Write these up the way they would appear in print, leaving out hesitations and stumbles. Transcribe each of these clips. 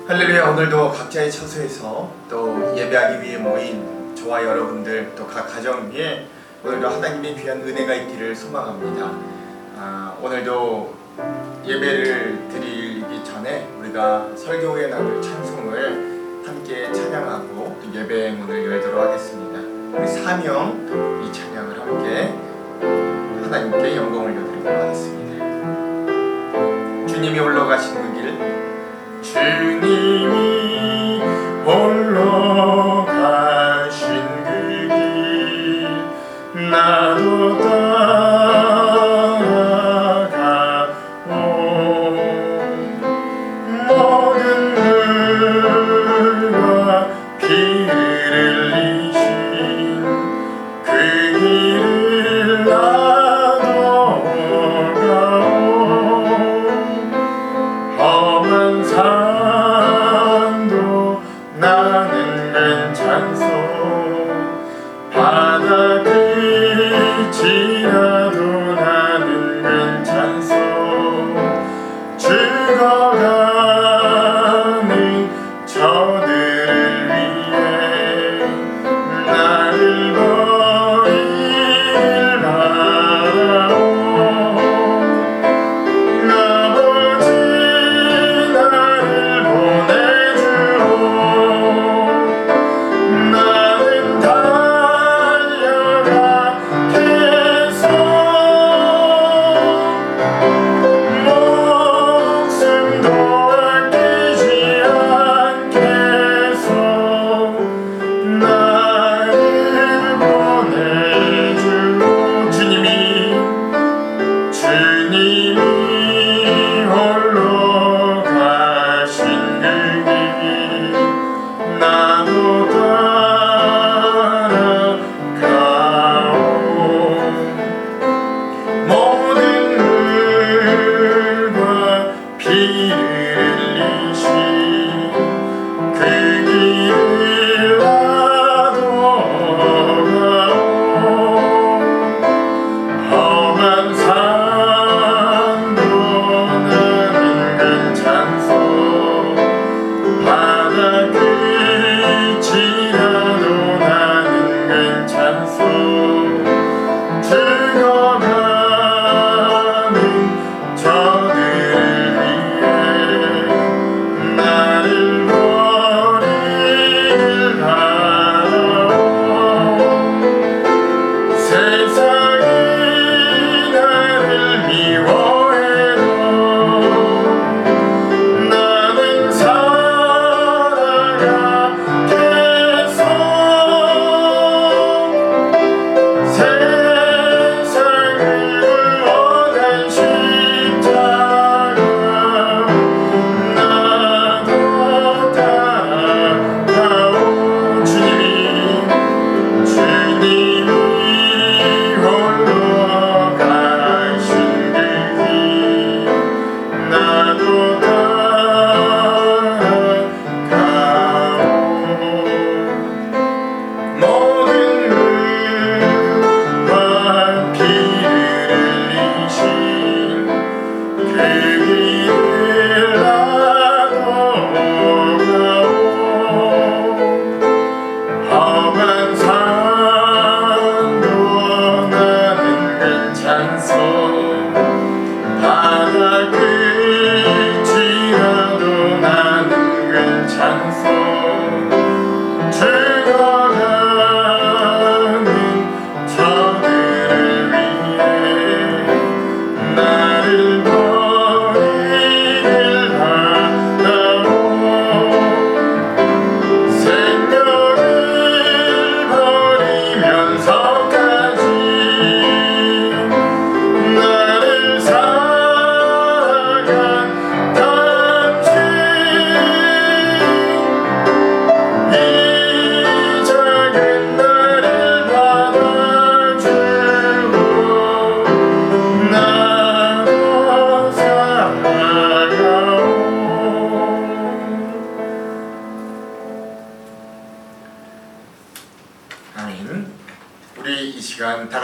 할렐루야. 오늘도 각자의 처소에서 또 예배하기 위해 모인 저와 여러분들 또 각 가정 위에 오늘도 하나님의 귀한 은혜가 있기를 소망합니다. 오늘도 예배를 드리기 전에 우리가 설교에 나눌 찬송을 함께 찬양하고 또 예배의 문을 열도록 하겠습니다. 우리 사명 이 찬양을 함께 하나님께 영광을 올려드리도록 하겠습니다. 주님이 올라가신 그 길, 주님이 올라가신 그 길 나도 따라가오. 모든 물과 피를 흘리신 그 길을 나도 가오. 험한 산도 나는 괜찮소. 바다 끝이라도 나는 괜찮소. 죽어가는 저들을 위해 나를 버릴 바라오. 아버지 나를 보내주오. 나는 달려가겠소. 목숨도 아끼지 않겠소. 나를 보내주오. 주님이 홀로 가신 그 길 나도 따라가오. 모든 물과 피를 흘리신 그 길을 나도 가오. 험한 산도 나는 괜찮소. 바다 끝이라도 나는 괜찮소. 죽어가는 저들을 위해 나를 버릴 바라오. 세상이 나를 미워해도 나는 살아가겠소. 세상을 원한 십자가 나도 따라가오. 주님이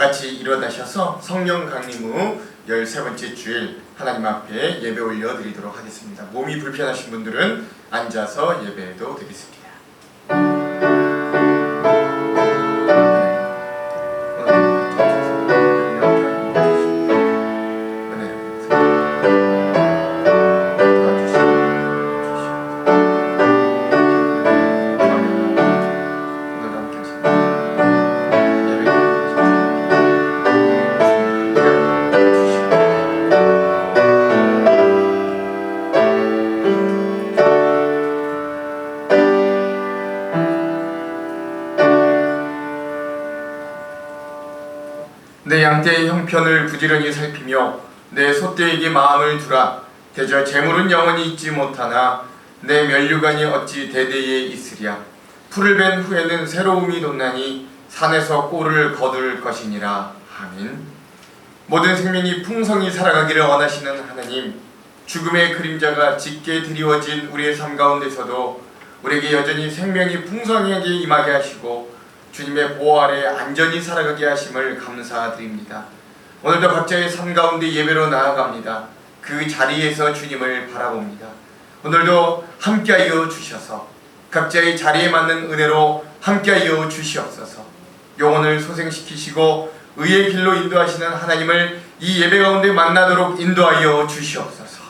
같이 일어나셔서 성령 강림 후 13번째 주일 하나님 앞에 예배 올려드리도록 하겠습니다. 몸이 불편하신 분들은 앉아서 예배해도 되겠습니다. 내 양떼의 형편을 부지런히 살피며 내 소떼에게 마음을 두라. 대저 재물은 영원히 있지 못하나 내 면류관이 어찌 대대에 있으랴. 풀을 벤 후에는 새로움이 돋나니 산에서 꼴을 거둘 것이니라. 아멘. 모든 생명이 풍성히 살아가기를 원하시는 하나님, 죽음의 그림자가 짙게 드리워진 우리의 삶 가운데서도 우리에게 여전히 생명이 풍성하게 임하게 하시고 주님의 보호 아래 안전히 살아가게 하심을 감사드립니다. 오늘도 각자의 삶 가운데 예배로 나아갑니다. 그 자리에서 주님을 바라봅니다. 오늘도 함께하여 주셔서 각자의 자리에 맞는 은혜로 함께하여 주시옵소서. 영혼을 소생시키시고 의의 길로 인도하시는 하나님을 이 예배 가운데 만나도록 인도하여 주시옵소서.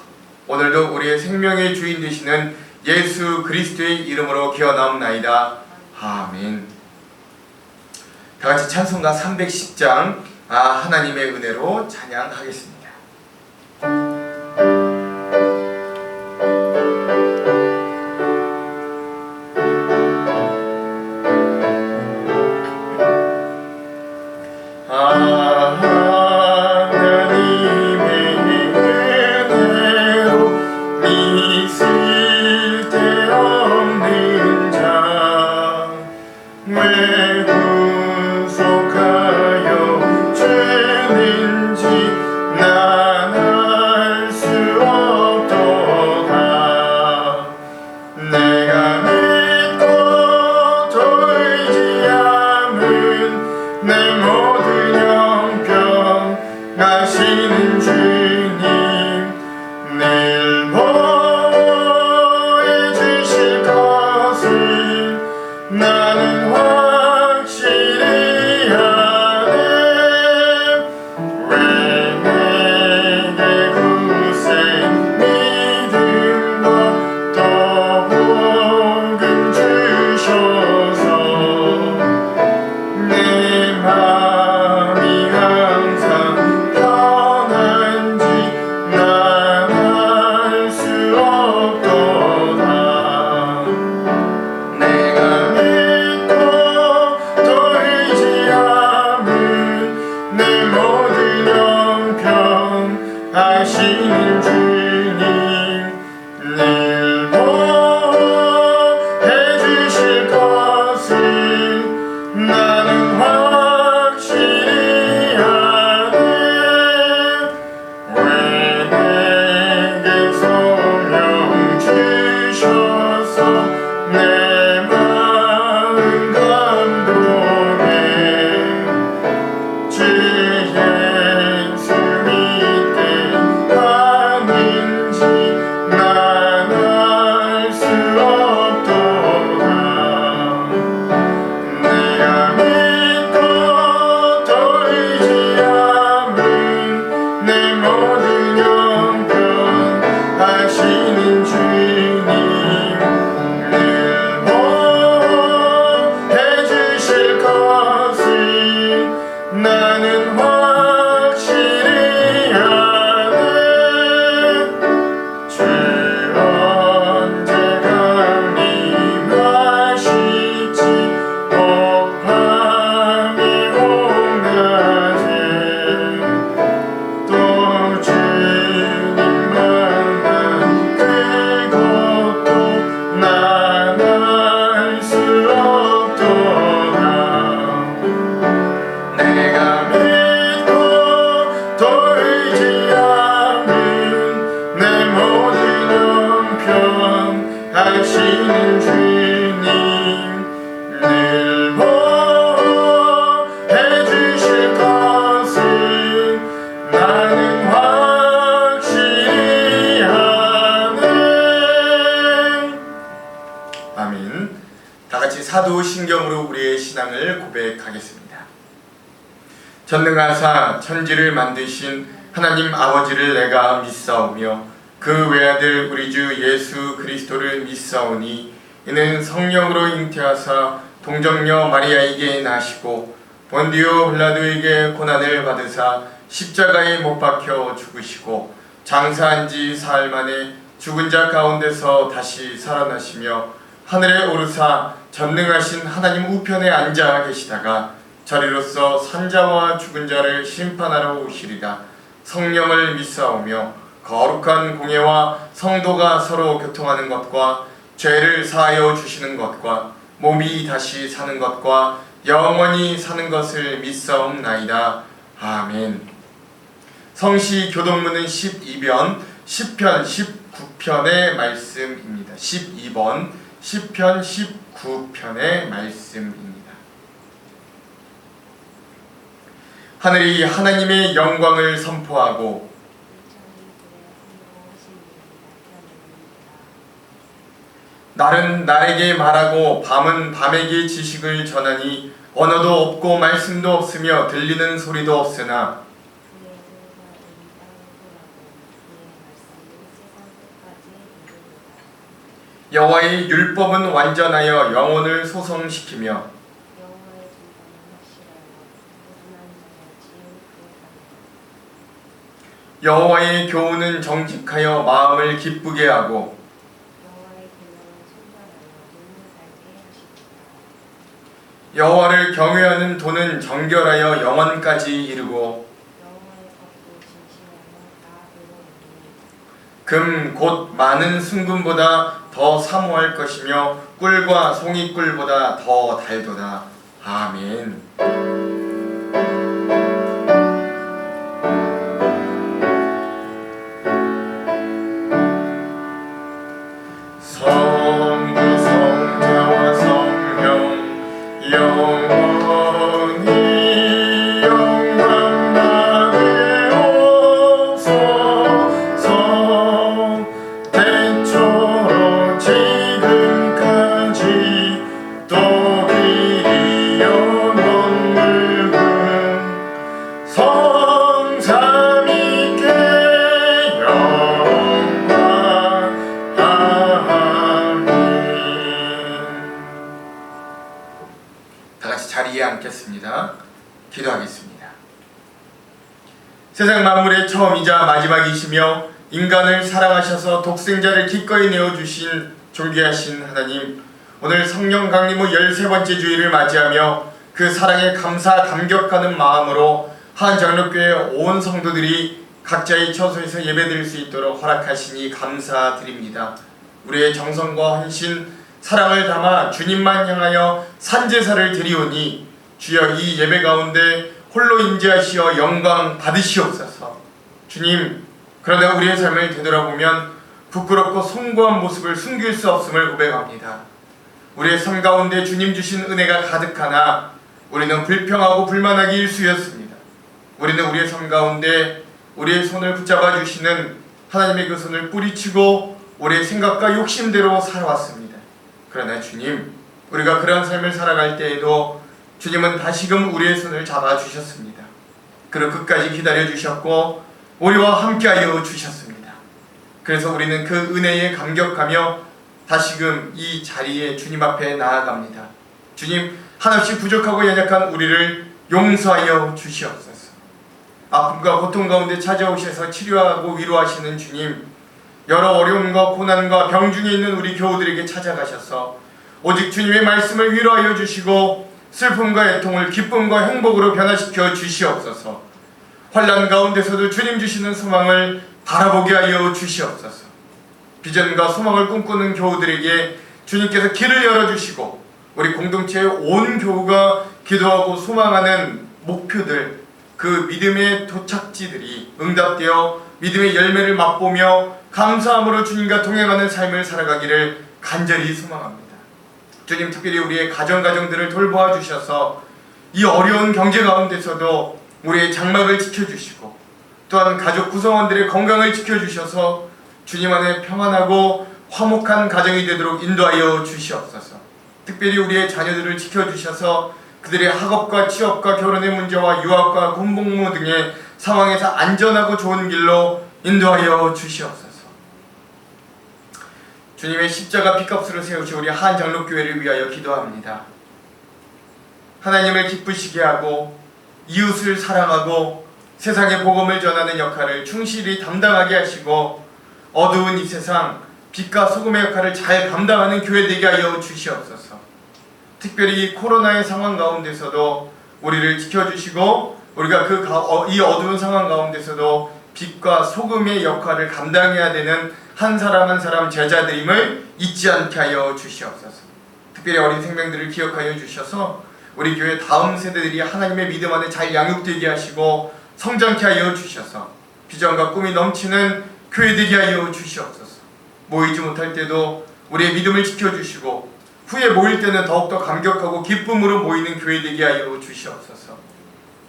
오늘도 우리의 생명의 주인 되시는 예수 그리스도의 이름으로 기원하옵나이다. 아멘. 다같이 찬송가 310장 하나님의 은혜로 찬양하겠습니다. 내가 사랑을 고백하겠습니다. 전능하사 천지를 만드신 하나님 아버지를 내가 믿사오며 그 외아들 우리 주 예수 그리스도를 믿사오니 이는 성령으로 잉태하사 동정녀 마리아에게 나시고 본디오 빌라도에게 고난을 받으사 십자가에 못 박혀 죽으시고 장사한 지 사흘 만에 죽은 자 가운데서 다시 살아나시며 하늘에 오르사 전능하신 하나님 우편에 앉아 계시다가 저리로서 산자와 죽은 자를 심판하러 오시리라. 성령을 믿사오며 거룩한 공예와 성도가 서로 교통하는 것과 죄를 사하여 주시는 것과 몸이 다시 사는 것과 영원히 사는 것을 믿사옵나이다. 아멘. 성시 교동문은 12편 10편 19편의 말씀입니다. 12번 10편 19편의 말씀입니다. 하늘이 하나님의 영광을 선포하고 날은 날에게 말하고 밤은 밤에게 지식을 전하니 언어도 없고 말씀도 없으며 들리는 소리도 없으나 여호와의 율법은 완전하여 영혼을 소성시키며 여호와의 교훈은 정직하여 마음을 기쁘게 하고 여호와를 경외하는 도는 정결하여 영원까지 이르고 금 곧 많은 순금보다 더 사모할 것이며 꿀과 송이꿀보다 더 달도다. 아멘. 성부 성자와 성령 영원히 영광 받으옵소서. 태초로 지금까지 또 길이 영원물은 성삼위께 영광. 아멘. 다같이 자리에 앉겠습니다. 기도하겠습니다. 세상 만물의 처음이자 마지막이시며 인간을 사랑하셔서 독생자를 기꺼이 내어주신 존귀하신 하나님, 오늘 성령 강림후 13번째 주일을 맞이하며 그 사랑에 감사 감격하는 마음으로 한장로교회 온 성도들이 각자의 처소에서 예배드릴 수 있도록 허락하시니 감사드립니다. 우리의 정성과 헌신, 사랑을 담아 주님만 향하여 산제사를 드리오니 주여 이 예배 가운데 홀로 임재하시어 영광 받으시옵소서. 주님, 그러나 우리의 삶을 되돌아보면 부끄럽고 숭고한 모습을 숨길 수 없음을 고백합니다. 우리의 삶 가운데 주님 주신 은혜가 가득하나 우리는 불평하고 불만하기 일쑤였습니다. 우리는 우리의 삶 가운데 우리의 손을 붙잡아 주시는 하나님의 그 손을 뿌리치고 우리의 생각과 욕심대로 살아왔습니다. 그러나 주님, 우리가 그런 삶을 살아갈 때에도 주님은 다시금 우리의 손을 잡아주셨습니다. 그리고 끝까지 기다려주셨고 우리와 함께하여 주셨습니다. 그래서 우리는 그 은혜에 감격하며 다시금 이 자리에 주님 앞에 나아갑니다. 주님, 한없이 부족하고 연약한 우리를 용서하여 주시옵소서. 아픔과 고통 가운데 찾아오셔서 치료하고 위로하시는 주님, 여러 어려움과 고난과 병 중에 있는 우리 교우들에게 찾아가셔서 오직 주님의 말씀을 위로하여 주시고 슬픔과 애통을 기쁨과 행복으로 변화시켜 주시옵소서. 환난 가운데서도 주님 주시는 소망을 바라보게 하여 주시옵소서. 비전과 소망을 꿈꾸는 교우들에게 주님께서 길을 열어주시고 우리 공동체의 온 교우가 기도하고 소망하는 목표들, 그 믿음의 도착지들이 응답되어 믿음의 열매를 맛보며 감사함으로 주님과 동행하는 삶을 살아가기를 간절히 소망합니다. 주님, 특별히 우리의 가정들을 돌보아 주셔서 이 어려운 경제 가운데서도 우리의 장막을 지켜주시고 또한 가족 구성원들의 건강을 지켜주셔서 주님 안에 평안하고 화목한 가정이 되도록 인도하여 주시옵소서. 특별히 우리의 자녀들을 지켜주셔서 그들의 학업과 취업과 결혼의 문제와 유학과 군복무 등의 상황에서 안전하고 좋은 길로 인도하여 주시옵소서. 주님의 십자가 피값으로 세우신 우리 한장로교회를 위하여 기도합니다. 하나님을 기쁘시게 하고 이웃을 사랑하고 세상에 복음을 전하는 역할을 충실히 담당하게 하시고 어두운 이 세상 빛과 소금의 역할을 잘 감당하는 교회 되게 하여 주시옵소서. 특별히 코로나의 상황 가운데서도 우리를 지켜주시고 우리가 이 어두운 상황 가운데서도 빛과 소금의 역할을 감당해야 되는 한 사람 한 사람 제자들임을 잊지 않게 하여 주시옵소서. 특별히 어린 생명들을 기억하여 주셔서 우리 교회 다음 세대들이 하나님의 믿음 안에 잘 양육되게 하시고 성장케 하여 주셔서 비전과 꿈이 넘치는 교회 되게 하여 주시옵소서. 모이지 못할 때도 우리의 믿음을 지켜주시고 후에 모일 때는 더욱더 감격하고 기쁨으로 모이는 교회 되게 하여 주시옵소서.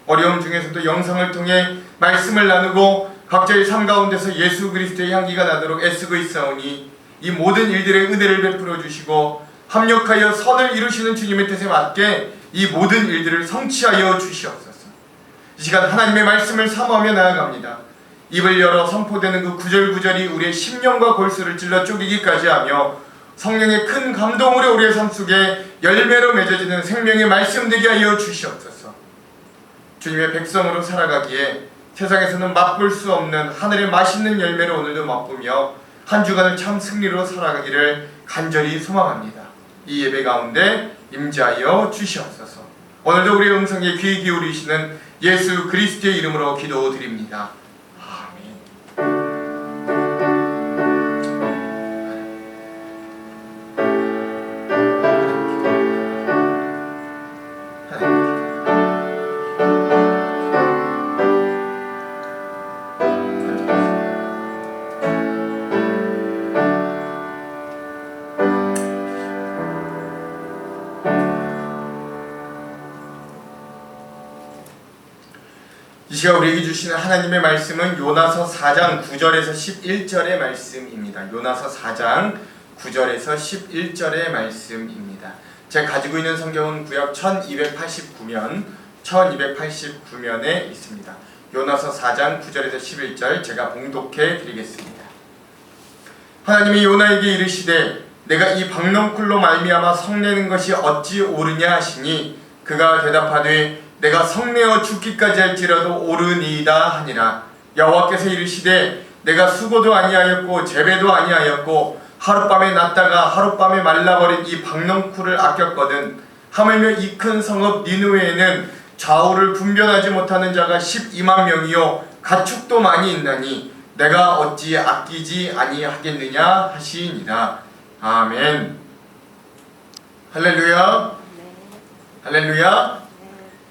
어려움 중에서도 영상을 통해 말씀을 나누고 각자의 삶 가운데서 예수 그리스도의 향기가 나도록 애쓰고 있사오니 이 모든 일들의 은혜를 베풀어 주시고 합력하여 선을 이루시는 주님의 뜻에 맞게 이 모든 일들을 성취하여 주시옵소서. 이 시간 하나님의 말씀을 사모하며 나아갑니다. 입을 열어 선포되는 그 구절구절이 우리의 심령과 골수를 찔러 쪼개기까지 하며 성령의 큰 감동으로 우리의 삶 속에 열매로 맺어지는 생명의 말씀 되게 하여 주시옵소서. 주님의 백성으로 살아가기에 세상에서는 맛볼 수 없는 하늘의 맛있는 열매를 오늘도 맛보며 한 주간을 참 승리로 살아가기를 간절히 소망합니다. 이 예배 가운데 임재하여 주시옵소서. 오늘도 우리의 음성에 귀 기울이시는 예수 그리스도의 이름으로 기도드립니다. 이 시간 우리에게 주시는 하나님의 말씀은 요나서 4장 9절에서 11절의 말씀입니다. 요나서 4장 9절에서 11절의 말씀입니다. 제가 가지고 있는 성경은 구약 1289면에 있습니다. 요나서 4장 9절에서 11절 제가 봉독해 드리겠습니다. 하나님이 요나에게 이르시되 내가 이 박넝쿨로 말미암아 성내는 것이 어찌 옳으냐 하시니 그가 대답하되 내가 성내어 죽기까지 할지라도 옳으니이다 하니라. 여호와께서 이르시되 내가 수고도 아니하였고 재배도 아니하였고 하룻밤에 났다가 하룻밤에 말라버린 이 박넝쿨을 아꼈거든. 하물며 이 큰 성읍 니느웨에는 좌우를 분별하지 못하는 자가 12만 명이요 가축도 많이 있나니 내가 어찌 아끼지 아니하겠느냐 하시니라. 아멘. 할렐루야. 할렐루야.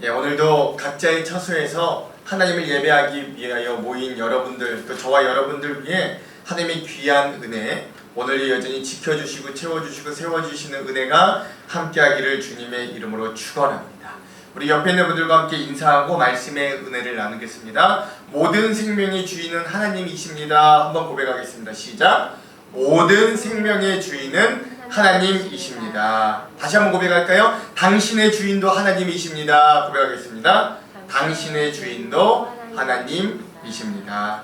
예, 오늘도 각자의 처소에서 하나님을 예배하기 위하여 모인 여러분들, 또 저와 여러분들 위해 하나님의 귀한 은혜, 오늘 여전히 지켜주시고 채워주시고 세워주시는 은혜가 함께하기를 주님의 이름으로 축원합니다. 우리 옆에 있는 분들과 함께 인사하고 말씀의 은혜를 나누겠습니다. 모든 생명의 주인은 하나님이십니다. 한번 고백하겠습니다. 시작. 모든 생명의 주인은 하나님이십니다. 다시 한번 고백할까요? 당신의 주인도 하나님이십니다. 고백하겠습니다. 당신의 주인도 하나님이십니다.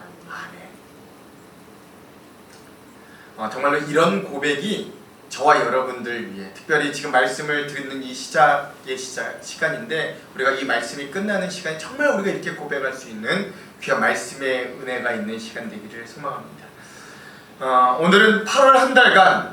아멘. 정말로 이런 고백이 저와 여러분들 위해, 특별히 지금 말씀을 듣는 이 시간인데 우리가 이 말씀이 끝나는 시간이 정말 우리가 이렇게 고백할 수 있는 귀한 말씀의 은혜가 있는 시간 되기를 소망합니다. 오늘은 8월 한 달간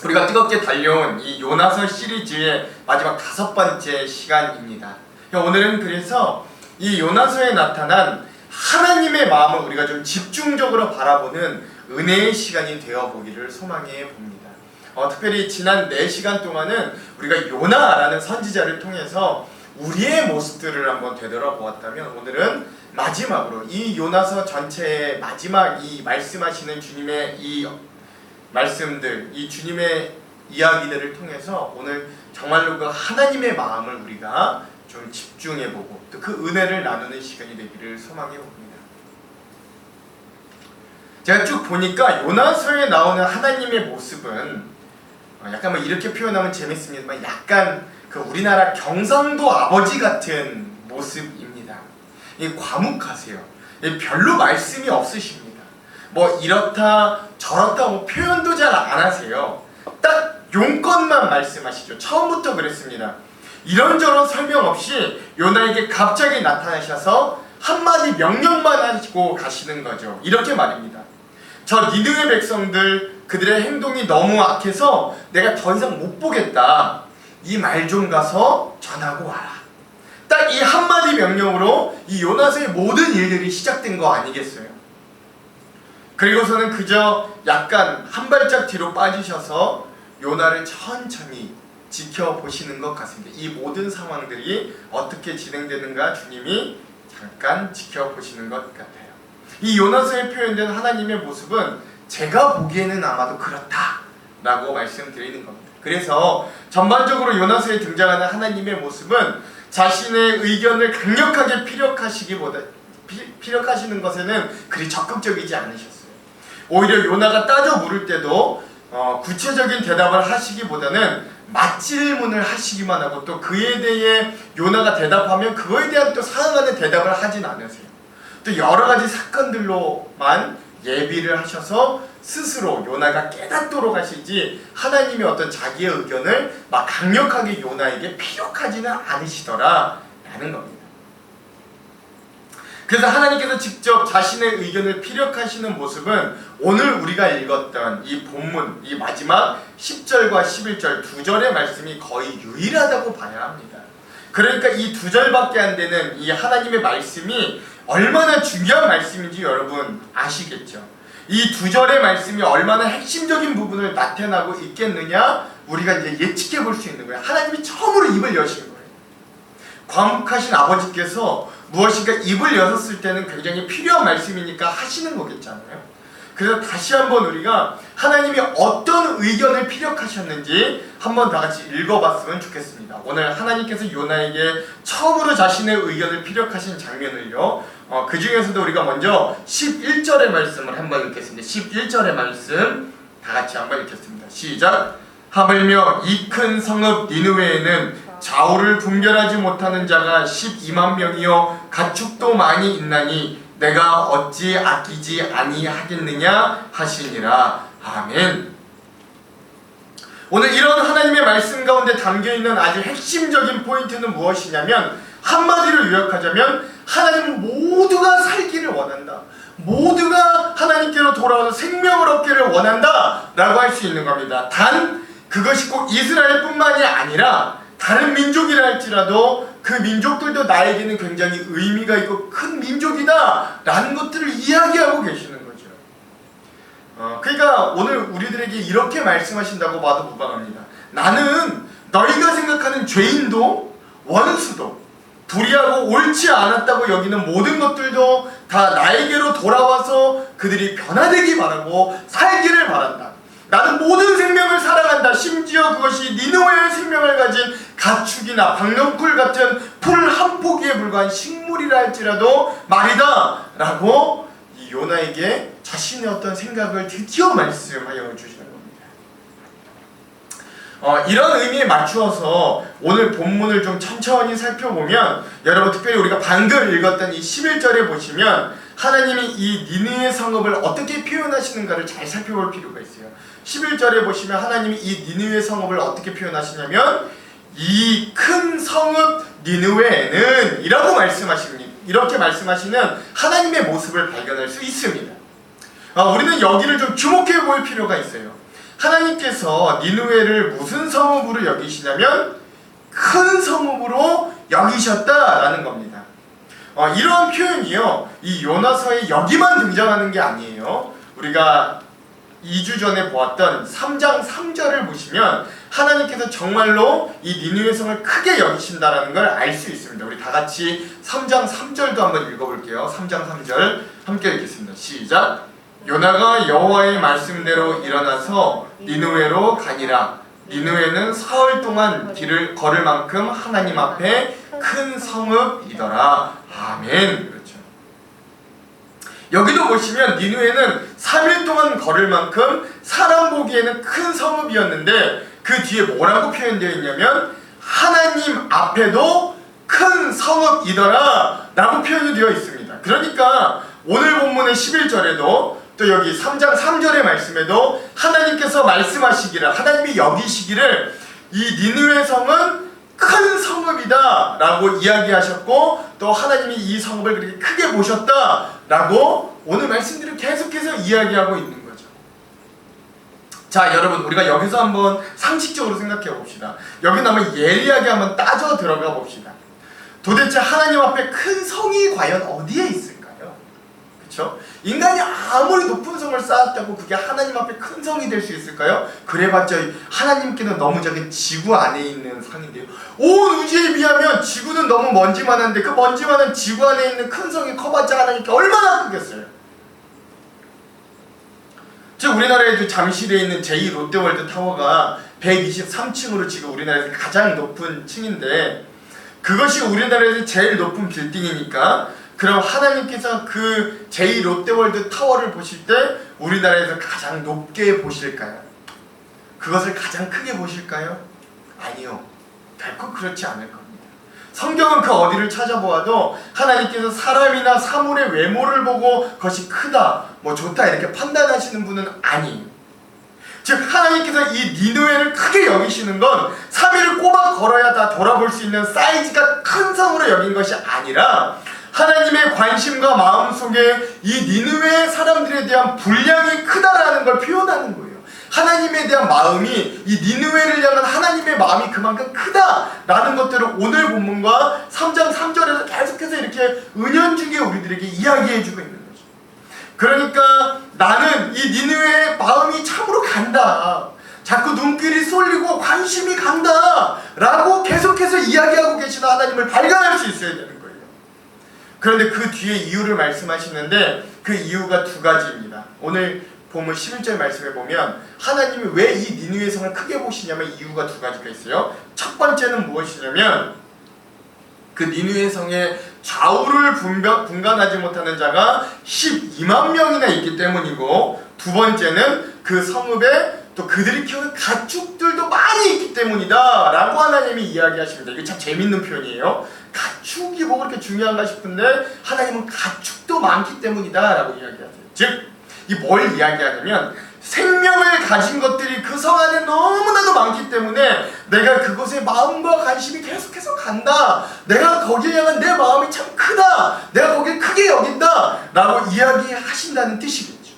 우리가 뜨겁게 달려온 이 요나서 시리즈의 마지막 5번째 시간입니다. 오늘은 그래서 이 요나서에 나타난 하나님의 마음을 우리가 좀 집중적으로 바라보는 은혜의 시간이 되어보기를 소망해 봅니다. 특별히 지난 4시간 동안은 우리가 요나라는 선지자를 통해서 우리의 모습들을 한번 되돌아보았다면, 오늘은 마지막으로 이 요나서 전체의 마지막 이 말씀하시는 주님의 이 말씀들, 이 주님의 이야기들을 통해서 오늘 정말로 그 하나님의 마음을 우리가 좀 집중해보고 또 그 은혜를 나누는 시간이 되기를 소망해 봅니다. 제가 쭉 보니까 요나서에 나오는 하나님의 모습은 약간 이렇게 표현하면 재밌습니다만 약간 그 우리나라 경상도 아버지 같은 모습입니다. 과묵하세요. 별로 말씀이 없으십니다. 뭐 이렇다 저렇다 뭐 표현도 잘 안 하세요. 딱 용건만 말씀하시죠. 처음부터 그랬습니다. 이런저런 설명 없이 요나에게 갑자기 나타나셔서 한마디 명령만 하시고 가시는 거죠. 이렇게 말입니다. 저 니느웨 백성들 그들의 행동이 너무 악해서 내가 더 이상 못 보겠다. 이 말 좀 가서 전하고 와라. 딱 이 한마디 명령으로 이 요나서의 모든 일들이 시작된 거 아니겠어요? 그리고서는 그저 약간 한 발짝 뒤로 빠지셔서 요나를 천천히 지켜보시는 것 같습니다. 이 모든 상황들이 어떻게 진행되는가 주님이 잠깐 지켜보시는 것 같아요. 이 요나서에 표현된 하나님의 모습은 제가 보기에는 아마도 그렇다라고 말씀드리는 겁니다. 그래서 전반적으로 요나서에 등장하는 하나님의 모습은 자신의 의견을 강력하게 피력하시는 것에는 그리 적극적이지 않으셨어요. 오히려 요나가 따져 물을 때도 구체적인 대답을 하시기보다는 맞질문을 하시기만 하고 또 그에 대해 요나가 대답하면 그거에 대한 또 상응하는 대답을 하진 않으세요. 또 여러 가지 사건들로만 예비를 하셔서 스스로 요나가 깨닫도록 하시지 하나님의 어떤 자기의 의견을 막 강력하게 요나에게 피력하지는 않으시더라 라는 겁니다. 그래서 하나님께서 직접 자신의 의견을 피력하시는 모습은 오늘 우리가 읽었던 이 본문, 이 마지막 10절과 11절 두 절의 말씀이 거의 유일하다고 봐야 합니다. 그러니까 이 두 절밖에 안 되는 이 하나님의 말씀이 얼마나 중요한 말씀인지 여러분 아시겠죠? 이 두 절의 말씀이 얼마나 핵심적인 부분을 나타나고 있겠느냐 우리가 이제 예측해 볼 수 있는 거예요. 하나님이 처음으로 입을 여신 거예요. 과묵하신 아버지께서 무엇인가 입을 여셨을 때는 굉장히 필요한 말씀이니까 하시는 거겠잖아요. 그래서 다시 한번 우리가 하나님이 어떤 의견을 피력하셨는지 한번 다 같이 읽어봤으면 좋겠습니다. 오늘 하나님께서 요나에게 처음으로 자신의 의견을 피력하신 장면을요. 그 중에서도 우리가 먼저 11절의 말씀을 한번 읽겠습니다. 11절의 말씀 다 같이 한번 읽겠습니다. 시작! 하물며 이 큰 성읍 니느웨에는 좌우를 분별하지 못하는 자가 12만 명이요 가축도 많이 있나니 내가 어찌 아끼지 아니하겠느냐 하시니라. 아멘. 오늘 이런 하나님의 말씀 가운데 담겨있는 아주 핵심적인 포인트는 무엇이냐면 한마디로 요약하자면 하나님은 모두가 살기를 원한다. 모두가 하나님께로 돌아와서 생명을 얻기를 원한다 라고 할 수 있는 겁니다. 단 그것이 꼭 이스라엘뿐만이 아니라 다른 민족이라 할지라도 그 민족들도 나에게는 굉장히 의미가 있고 큰 민족이다 라는 것들을 이야기하고 계시는 거죠. 그러니까 오늘 우리들에게 이렇게 말씀하신다고 봐도 무방합니다. 나는 너희가 생각하는 죄인도 원수도 불의하고 옳지 않았다고 여기는 모든 것들도 다 나에게로 돌아와서 그들이 변화되기 바라고 살기를 바란다. 나는 모든 생명을 사랑한다. 심지어 그것이 니느웨의 생명을 가진 가축이나 박넝쿨 같은 풀 한 포기에 불과한 식물이라 할지라도 말이다 라고 이 요나에게 자신의 어떤 생각을 드디어 말씀하여 주시는 겁니다. 이런 의미에 맞추어서 오늘 본문을 좀 천천히 살펴보면 여러분 특별히 우리가 방금 읽었던 이 11절에 보시면 하나님이 이 니느웨 성읍을 어떻게 표현하시는가를 잘 살펴볼 필요가 있어요. 11절에 보시면 하나님이 이 니느웨 성읍을 어떻게 표현하시냐면 이 큰 성읍 니느웨에는 이라고 말씀하십니다. 이렇게 말씀하시는 하나님의 모습을 발견할 수 있습니다. 우리는 여기를 좀 주목해 볼 필요가 있어요. 하나님께서 니느웨를 무슨 성읍으로 여기시냐면 큰 성읍으로 여기셨다라는 겁니다. 이러한 표현이요 이 요나서에 여기만 등장하는 게 아니에요. 우리가 2주 전에 보았던 3장 3절을 보시면 하나님께서 정말로 이 니느웨 성을 크게 여기신다라는 걸 알 수 있습니다. 우리 다 같이 3장 3절도 한번 읽어볼게요. 3장 3절 함께 읽겠습니다. 시작! 요나가 여호와의 말씀대로 일어나서 니느웨로 가니라. 니느웨는 사흘 동안 길을 걸을 만큼 하나님 앞에 큰 성읍이더라. 아멘. 그렇죠. 여기도 보시면 니느웨는 3일 동안 걸을 만큼 사람 보기에는 큰 성읍이었는데 그 뒤에 뭐라고 표현되어 있냐면 하나님 앞에도 큰 성읍이더라 라고 표현이 되어 있습니다. 그러니까 오늘 본문의 11절에도 또 여기 3장 3절의 말씀에도 하나님께서 말씀하시기를, 하나님이 여기시기를 이 니느웨 성은 큰 성읍이다 라고 이야기하셨고, 또 하나님이 이 성읍을 그렇게 크게 보셨다 라고 오늘 말씀들을 계속해서 이야기하고 있는 거죠. 자, 여러분, 우리가 여기서 한번 상식적으로 생각해 봅시다. 여기는 한번 예리하게 한번 따져 들어가 봅시다. 도대체 하나님 앞에 큰 성이 과연 어디에 있을까요? 그렇죠? 인간이 아무리 높은 성을 쌓았다고 그게 하나님 앞에 큰 성이 될 수 있을까요? 그래봤자 하나님께는 너무 작은 지구 안에 있는 성인데요. 온 우주에 비하면 지구는 너무 먼지만한데 그 먼지만한 지구 안에 있는 큰 성이 커봤자 하나님께 얼마나 크겠어요? 즉 우리나라에도 잠실에 있는 제2 롯데월드 타워가 123층으로 지금 우리나라에서 가장 높은 층인데, 그것이 우리나라에서 제일 높은 빌딩이니까 그럼 하나님께서 그 제2 롯데월드 타워를 보실 때 우리나라에서 가장 높게 보실까요? 그것을 가장 크게 보실까요? 아니요. 결코 그렇지 않을 겁니다. 성경은 그 어디를 찾아보아도 하나님께서 사람이나 사물의 외모를 보고 그것이 크다, 뭐 좋다 이렇게 판단하시는 분은 아니에요. 즉 하나님께서 이 니느웨를 크게 여기시는 건 3일을 꼬박 걸어야 다 돌아볼 수 있는 사이즈가 큰 성으로 여긴 것이 아니라 하나님의 관심과 마음 속에 이 니느웨 사람들에 대한 분량이 크다라는 걸 표현하는 거예요. 하나님에 대한 마음이, 이 니느웨를 향한 하나님의 마음이 그만큼 크다라는 것들을 오늘 본문과 3장 3절에서 계속해서 이렇게 은연중에 우리들에게 이야기해주고 있는 거죠. 그러니까 나는 이 니느웨의 마음이 참으로 간다, 자꾸 눈길이 쏠리고 관심이 간다 라고 계속해서 이야기하고 계시는 하나님을 발견할 수 있어야 되는 거예요. 그런데 그 뒤에 이유를 말씀하시는데 그 이유가 두 가지입니다. 오늘 본문 11절 말씀에 보면 하나님이 왜 이 니느웨 성을 크게 보시냐면 이유가 두 가지가 있어요. 첫 번째는 무엇이냐면 그 니느웨 성의 좌우를 분간하지 못하는 자가 12만 명이나 있기 때문이고, 두 번째는 그 성읍에 또 그들이 키우는 가축들도 많이 있기 때문이다 라고 하나님이 이야기하십니다. 이게 참 재밌는 표현이에요. 가축이 뭐 그렇게 중요한가 싶은데 하나님은 가축도 많기 때문이다 라고 이야기하세요. 즉 이 뭘 이야기하냐면 생명을 가진 것들이 그 성 안에 너무나도 많기 때문에 내가 그곳에 마음과 관심이 계속해서 간다, 내가 거기에 향한 내 마음이 참 크다, 내가 거기를 크게 여긴다 라고 이야기하신다는 뜻이겠죠.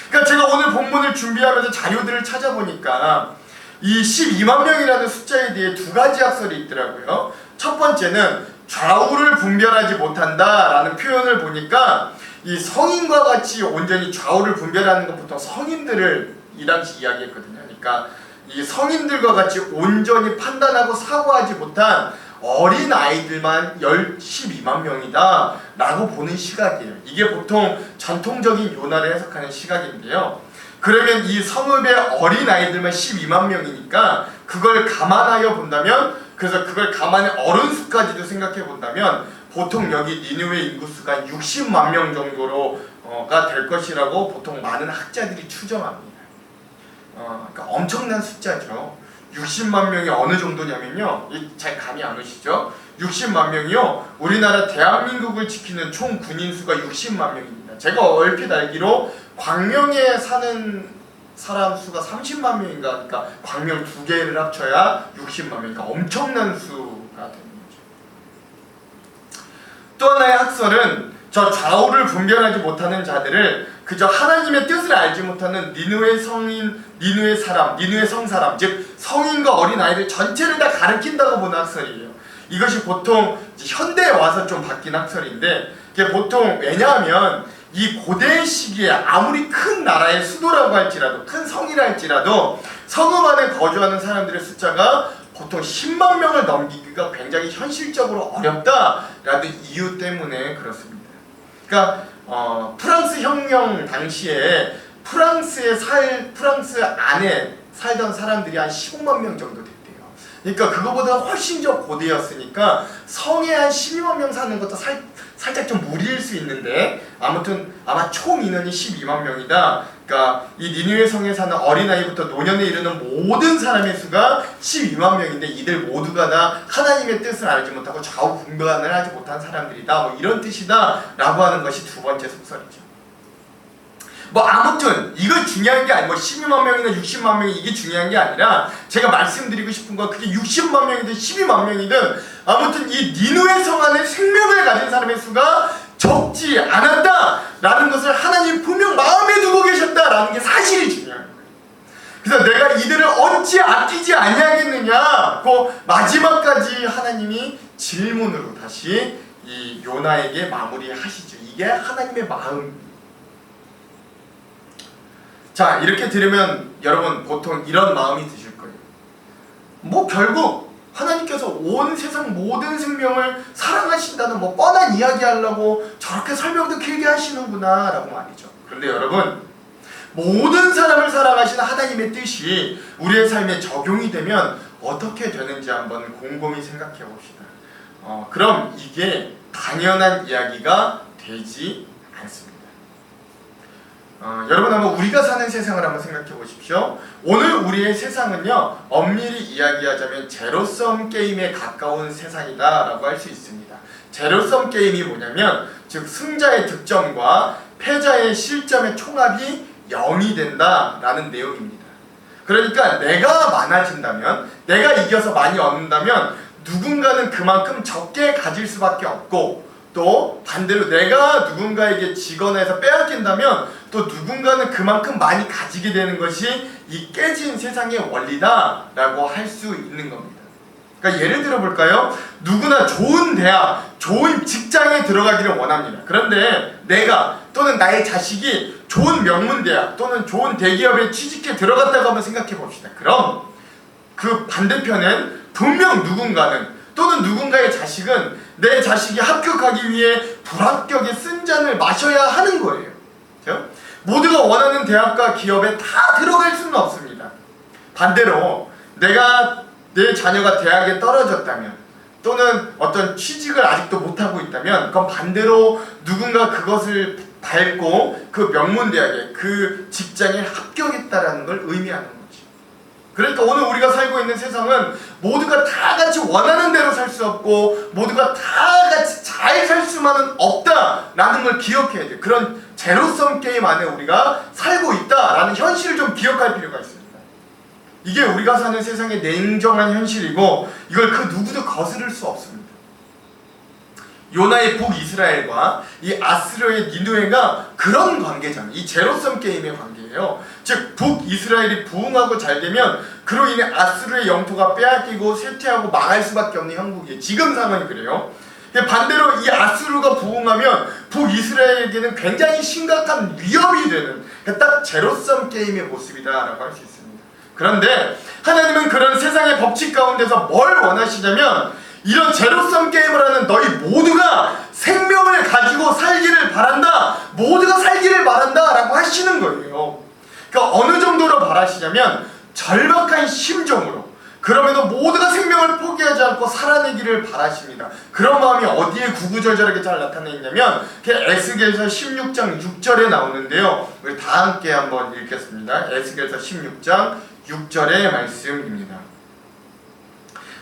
그러니까 제가 오늘 본문을 준비하면서 자료들을 찾아보니까 이 12만 명이라는 숫자에 대해 두 가지 학설이 있더라고요. 첫 번째는 좌우를 분별하지 못한다라는 표현을 보니까 이 성인과 같이 온전히 좌우를 분별하는 것, 보통 성인들을 이 당시 이야기했거든요. 그러니까 이 성인들과 같이 온전히 판단하고 사고하지 못한 어린 아이들만 12만 명이다 라고 보는 시각이에요. 이게 보통 전통적인 요나를 해석하는 시각인데요. 그러면 이 성읍의 어린 아이들만 12만 명이니까 그걸 감안하여 본다면, 그래서 그걸 감안해 어른 수까지도 생각해 본다면 보통 여기 니느웨 인구수가 60만 명 정도로가 될 것이라고 보통 많은 학자들이 추정합니다. 그러니까 엄청난 숫자죠. 60만 명이 어느 정도냐면요, 잘 감이 안 오시죠? 60만 명이요, 우리나라 대한민국을 지키는 총 군인 수가 60만 명입니다. 제가 얼핏 알기로 광명에 사는 사람 수가 30만 명인가, 그러니까 광명 두 개를 합쳐야 60만 명이니까 엄청난 수가 됩니다. 또 하나의 학설은 저 좌우를 분별하지 못하는 자들을 그저 하나님의 뜻을 알지 못하는 니느웨 성인, 니느웨 사람, 니느웨 성 사람, 즉 성인과 어린 아이들 전체를 다 가리킨다고 보는 학설이에요. 이것이 보통 현대에 와서 좀 바뀐 학설인데, 이게 보통 왜냐하면 이 고대 시기에 아무리 큰 나라의 수도라고 할지라도, 큰 성이라 할지라도 성읍 안에 거주하는 사람들의 숫자가 보통 10만 명을 넘기기가 굉장히 현실적으로 어렵다라는 이유 때문에 그렇습니다. 그러니까 프랑스 혁명 당시에 프랑스 안에 살던 사람들이 한 15만 명 정도 됐대요. 그러니까 그거보다 훨씬 더 고대였으니까 성에 한 12만 명 사는 것도 살짝 좀 무리일 수 있는데, 아무튼 아마 총 인원이 12만 명이다. 그러니까 그러니까 이 니느웨 성에 사는 어린아이부터 노년에 이르는 모든 사람의 수가 12만 명인데 이들 모두가 다 하나님의 뜻을 알지 못하고 좌우분간을 하지 못한 사람들이다. 뭐 이런 뜻이다 라고 하는 것이 두 번째 속설이죠. 뭐 아무튼 이거 중요한 게 아니고 12만 명이나 60만 명이 이게 중요한 게 아니라 제가 말씀드리고 싶은 건 그게 60만 명이든 12만 명이든 아무튼 이 니느웨 성 안에 생명을 가진 사람의 수가 적지 않았다라는 것을 하나님 분명 마음에 두고 계셨다라는 게 사실이 중요한 거예요. 그래서 내가 이들을 어찌 아끼지 아니하겠느냐, 그 마지막까지 하나님이 질문으로 다시 이 요나에게 마무리하시죠. 이게 하나님의 마음입니다. 자, 이렇게 들으면 여러분 보통 이런 마음이 드실 거예요. 뭐 결국 하나님께서 온 세상 모든 생명을 사랑하신다는 뭐 뻔한 이야기 하려고 저렇게 설명도 길게 하시는구나 라고 말이죠. 그런데 여러분, 모든 사람을 사랑하시는 하나님의 뜻이 우리의 삶에 적용이 되면 어떻게 되는지 한번 곰곰이 생각해 봅시다. 그럼 이게 당연한 이야기가 되지 않습니다. 여러분 한번 우리가 사는 세상을 한번 생각해 보십시오. 오늘 우리의 세상은요, 엄밀히 이야기하자면 제로섬 게임에 가까운 세상이다 라고 할 수 있습니다. 제로섬 게임이 뭐냐면 즉 승자의 득점과 패자의 실점의 총합이 0이 된다 라는 내용입니다. 그러니까 내가 많아진다면, 내가 이겨서 많이 얻는다면 누군가는 그만큼 적게 가질 수밖에 없고, 또 반대로 내가 누군가에게 지거나 해서 빼앗긴다면 또 누군가는 그만큼 많이 가지게 되는 것이 이 깨진 세상의 원리다 라고 할 수 있는 겁니다. 그러니까 예를 들어 볼까요? 누구나 좋은 대학, 좋은 직장에 들어가기를 원합니다. 그런데 내가 또는 나의 자식이 좋은 명문대학 또는 좋은 대기업에 취직해 들어갔다고 한번 생각해 봅시다. 그럼 그 반대편엔 분명 누군가는 또는 누군가의 자식은 내 자식이 합격하기 위해 불합격의 쓴 잔을 마셔야 하는 거예요. 그렇죠? 모두가 원하는 대학과 기업에 다 들어갈 수는 없습니다. 반대로 내가 내 자녀가 대학에 떨어졌다면 또는 어떤 취직을 아직도 못하고 있다면 그건 반대로 누군가 그것을 밟고 그 명문대학에 그 직장에 합격했다라는 걸 의미하는 거죠. 그러니까 오늘 우리가 살고 있는 세상은 모두가 다 같이 원하는 대로 살 수 없고 모두가 다 같이 잘 살 수만은 없다라는 걸 기억해야 돼요. 그런 제로섬 게임 안에 우리가 살고 있다라는 현실을 좀 기억할 필요가 있습니다. 이게 우리가 사는 세상의 냉정한 현실이고 이걸 그 누구도 거스를 수 없습니다. 요나의 북이스라엘과 이 아스르의 니느웨가 그런 관계잖아요. 이 제로섬 게임의 관계예요. 즉 북이스라엘이 부흥하고 잘 되면 그로 인해 아스르의 영토가 빼앗기고 쇠퇴하고 망할 수밖에 없는 형국이에요. 지금 상황이 그래요. 반대로 이 아스르가 부흥하면 북이스라엘에게는 굉장히 심각한 위협이 되는 딱 제로섬 게임의 모습이다라고 할 수 있습니다. 그런데 하나님은 그런 세상의 법칙 가운데서 뭘 원하시냐면 이런 제로섬 게임을 하는 너희 모두가 생명을 가지고 살기를 바란다, 모두가 살기를 바란다 라고 하시는 거예요. 그러니까 어느 정도로 바라시냐면 절박한 심정으로, 그럼에도 모두가 생명을 포기하지 않고 살아내기를 바라십니다. 그런 마음이 어디에 구구절절하게 잘 나타나 있냐면 에스겔서 16장 6절에 나오는데요, 우리 다 함께 한번 읽겠습니다. 에스겔서 16장 6절의 말씀입니다.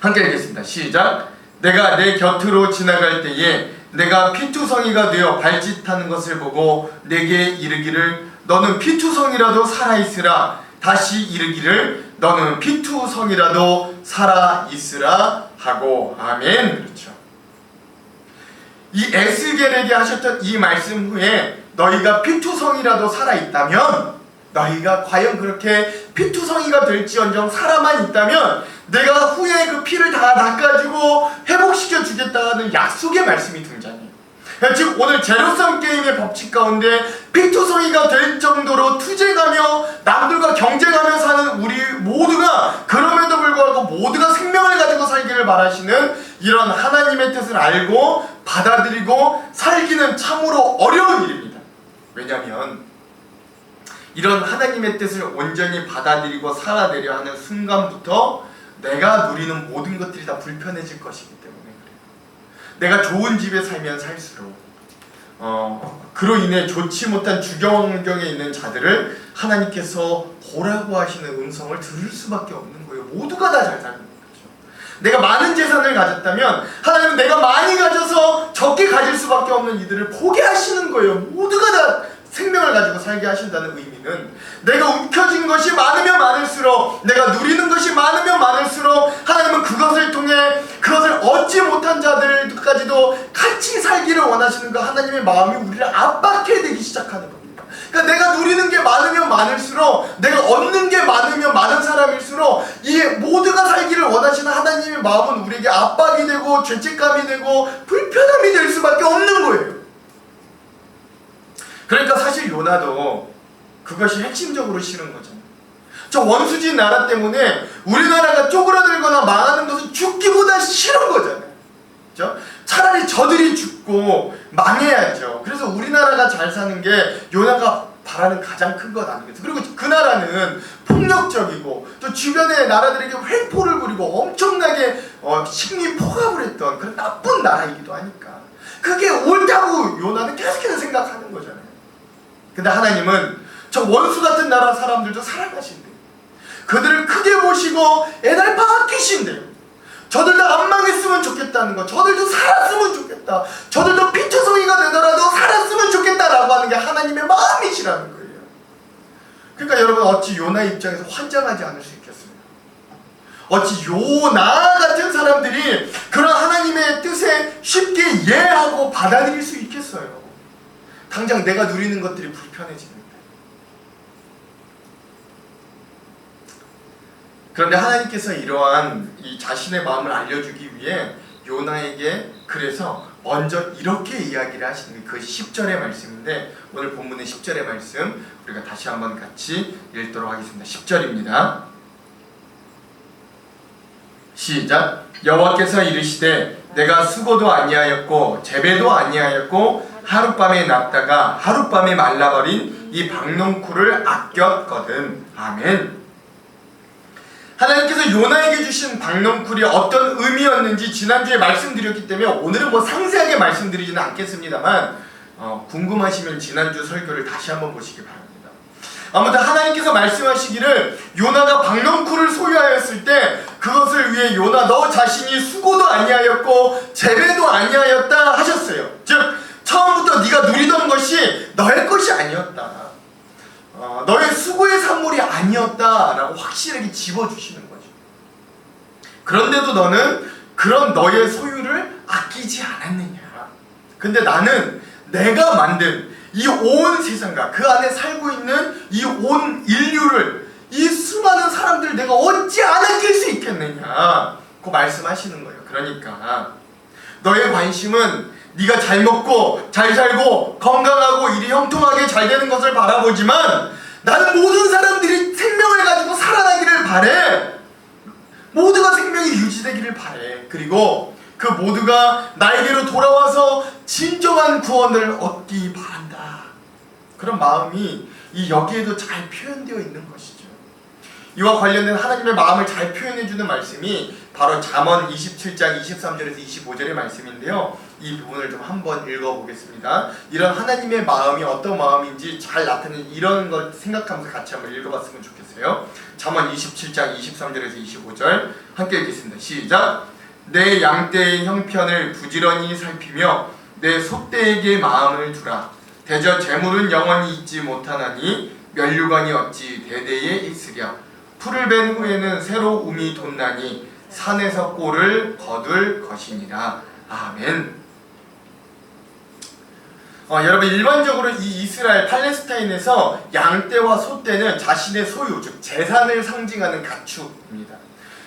함께 읽겠습니다. 시작. 내가 내 곁으로 지나갈 때에 내가 피투성이가 되어 발짓하는 것을 보고 내게 이르기를 너는 피투성이라도 살아있으라. 다시 이르기를 너는 피투성이라도 살아있으라 하고. 아멘. 그렇죠. 이 에스겔에게 하셨던 이 말씀 후에 너희가 피투성이라도 살아있다면, 너희가 과연 그렇게 피투성이가 될지언정 살아만 있다면 내가 후에 그 피를 다 닦아주고 회복시켜 주겠다는 약속의 말씀이 등장해요. 즉 오늘 제로섬 게임의 법칙 가운데 피투성이가 될 정도로 투쟁하며 남들과 경쟁하며 사는 우리 모두가 그럼에도 불구하고 모두가 생명을 가지고 살기를 바라시는 이런 하나님의 뜻을 알고 받아들이고 살기는 참으로 어려운 일입니다. 왜냐하면 이런 하나님의 뜻을 온전히 받아들이고 살아내려 하는 순간부터 내가 누리는 모든 것들이 다 불편해질 것이기 때문에 그래요. 내가 좋은 집에 살면 살수록, 그로 인해 좋지 못한 주경 환경에 있는 자들을 하나님께서 보라고 하시는 음성을 들을 수밖에 없는 거예요. 모두가 다 잘 사는 거죠. 내가 많은 재산을 가졌다면 하나님은 내가 많이 가져서 적게 가질 수밖에 없는 이들을 포기하시는 거예요. 모두가 다 생명을 가지고 살게 하신다는 의미는 내가 움켜쥔 것이 많으면 많을수록, 내가 누리는 것이 많으면 많을수록 하나님은 그것을 통해 그것을 얻지 못한 자들까지도 같이 살기를 원하시는 그 하나님의 마음이 우리를 압박해내기 시작하는 겁니다. 그러니까 내가 누리는 게 많으면 많을수록, 내가 얻는 게 많으면 많은 사람일수록 이 모두가 살기를 원하시는 하나님의 마음은 우리에게 압박이 되고 죄책감이 되고 불편함이 될 수밖에 없는 거예요. 그러니까 사실 요나도 그것이 핵심적으로 싫은 거잖아요. 저 원수진 나라 때문에 우리나라가 쪼그라들거나 망하는 것은 죽기보다 싫은 거잖아요. 그렇죠? 차라리 저들이 죽고 망해야죠. 그래서 우리나라가 잘 사는 게 요나가 바라는 가장 큰 것 아니겠어요. 그리고 그 나라는 폭력적이고 또 주변의 나라들에게 횡포를 부리고 엄청나게 식민 포갑을 했던 그런 나쁜 나라이기도 하니까 그게 옳다고 요나는 계속해서 생각하는 거잖아요. 근데 하나님은 저 원수 같은 나라 사람들도 사랑하신대요. 그들을 크게 보시고 애달파 아끼신대요. 저들도 안 망했으면 좋겠다는 거, 저들도 살았으면 좋겠다, 저들도 피투성이가 되더라도 살았으면 좋겠다라고 하는 게 하나님의 마음이시라는 거예요. 그러니까 여러분, 어찌 요나 입장에서 환장하지 않을 수 있겠어요? 어찌 요나 같은 사람들이 그런 하나님의 뜻에 쉽게 이해하고 받아들일 수 있겠어요? 당장 내가 누리는 것들이 불편해지는데. 그런데 하나님께서 이러한 이 자신의 마음을 알려주기 위해 요나에게 그래서 먼저 이렇게 이야기를 하시는 게 그것이 10절의 말씀인데, 오늘 본문의 10절의 말씀 우리가 다시 한번 같이 읽도록 하겠습니다. 10절입니다. 시작. 여호와께서 이르시되 내가 수고도 아니하였고 재배도 아니하였고 하룻밤에 났다가 하룻밤에 말라버린 이 박농쿨을 아꼈거든. 아멘. 하나님께서 요나에게 주신 박농쿨이 어떤 의미였는지 지난주에 말씀드렸기 때문에 오늘은 상세하게 말씀드리지는 않겠습니다만 궁금하시면 지난주 설교를 다시 한번 보시기 바랍니다. 아무튼 하나님께서 말씀하시기를 요나가 박농쿨을 소유하였을 때 그것을 위해 요나 너 자신이 수고도 아니하였고 재배도 아니하였다 하셨어요. 즉 처음부터 네가 누리던 것이 너의 것이 아니었다, 너의 수고의 산물이 아니었다라고 확실하게 집어주시는 거죠. 그런데도 너는 그런 너의 소유를 아끼지 않았느냐. 근데 나는 내가 만든 이 온 세상과 그 안에 살고 있는 이 온 인류를, 이 수많은 사람들을 내가 어찌 안 아낄 수 있겠느냐 그 말씀하시는 거예요. 그러니까 너의 관심은 네가 잘 먹고 잘 살고 건강하고 일이 형통하게 잘 되는 것을 바라보지만 나는 모든 사람들이 생명을 가지고 살아나기를 바래. 모두가 생명이 유지되기를 바래. 그리고 그 모두가 나에게로 돌아와서 진정한 구원을 얻기 바란다. 그런 마음이 이 여기에도 잘 표현되어 있는 것이죠. 이와 관련된 하나님의 마음을 잘 표현해주는 말씀이 바로 잠언 27장 23절에서 25절의 말씀인데요. 이 부분을 좀 한번 읽어보겠습니다. 이런 하나님의 마음이 어떤 마음인지 잘 나타내는 이런 걸 생각하면서 같이 한번 읽어봤으면 좋겠어요. 잠언 27장 23절에서 25절 함께 읽겠습니다. 시작. 내 양떼의 형편을 부지런히 살피며 내 소떼에게 마음을 두라. 대저 재물은 영원히 있지 못하나니 면류관이 어찌 대대에 있으랴. 풀을 벤 후에는 새로 움이 돋나니 산에서 꼴을 거둘 것이니라. 아멘. 여러분, 일반적으로 이 이스라엘 팔레스타인에서 양떼와 소떼는 자신의 소유, 즉 재산을 상징하는 가축입니다.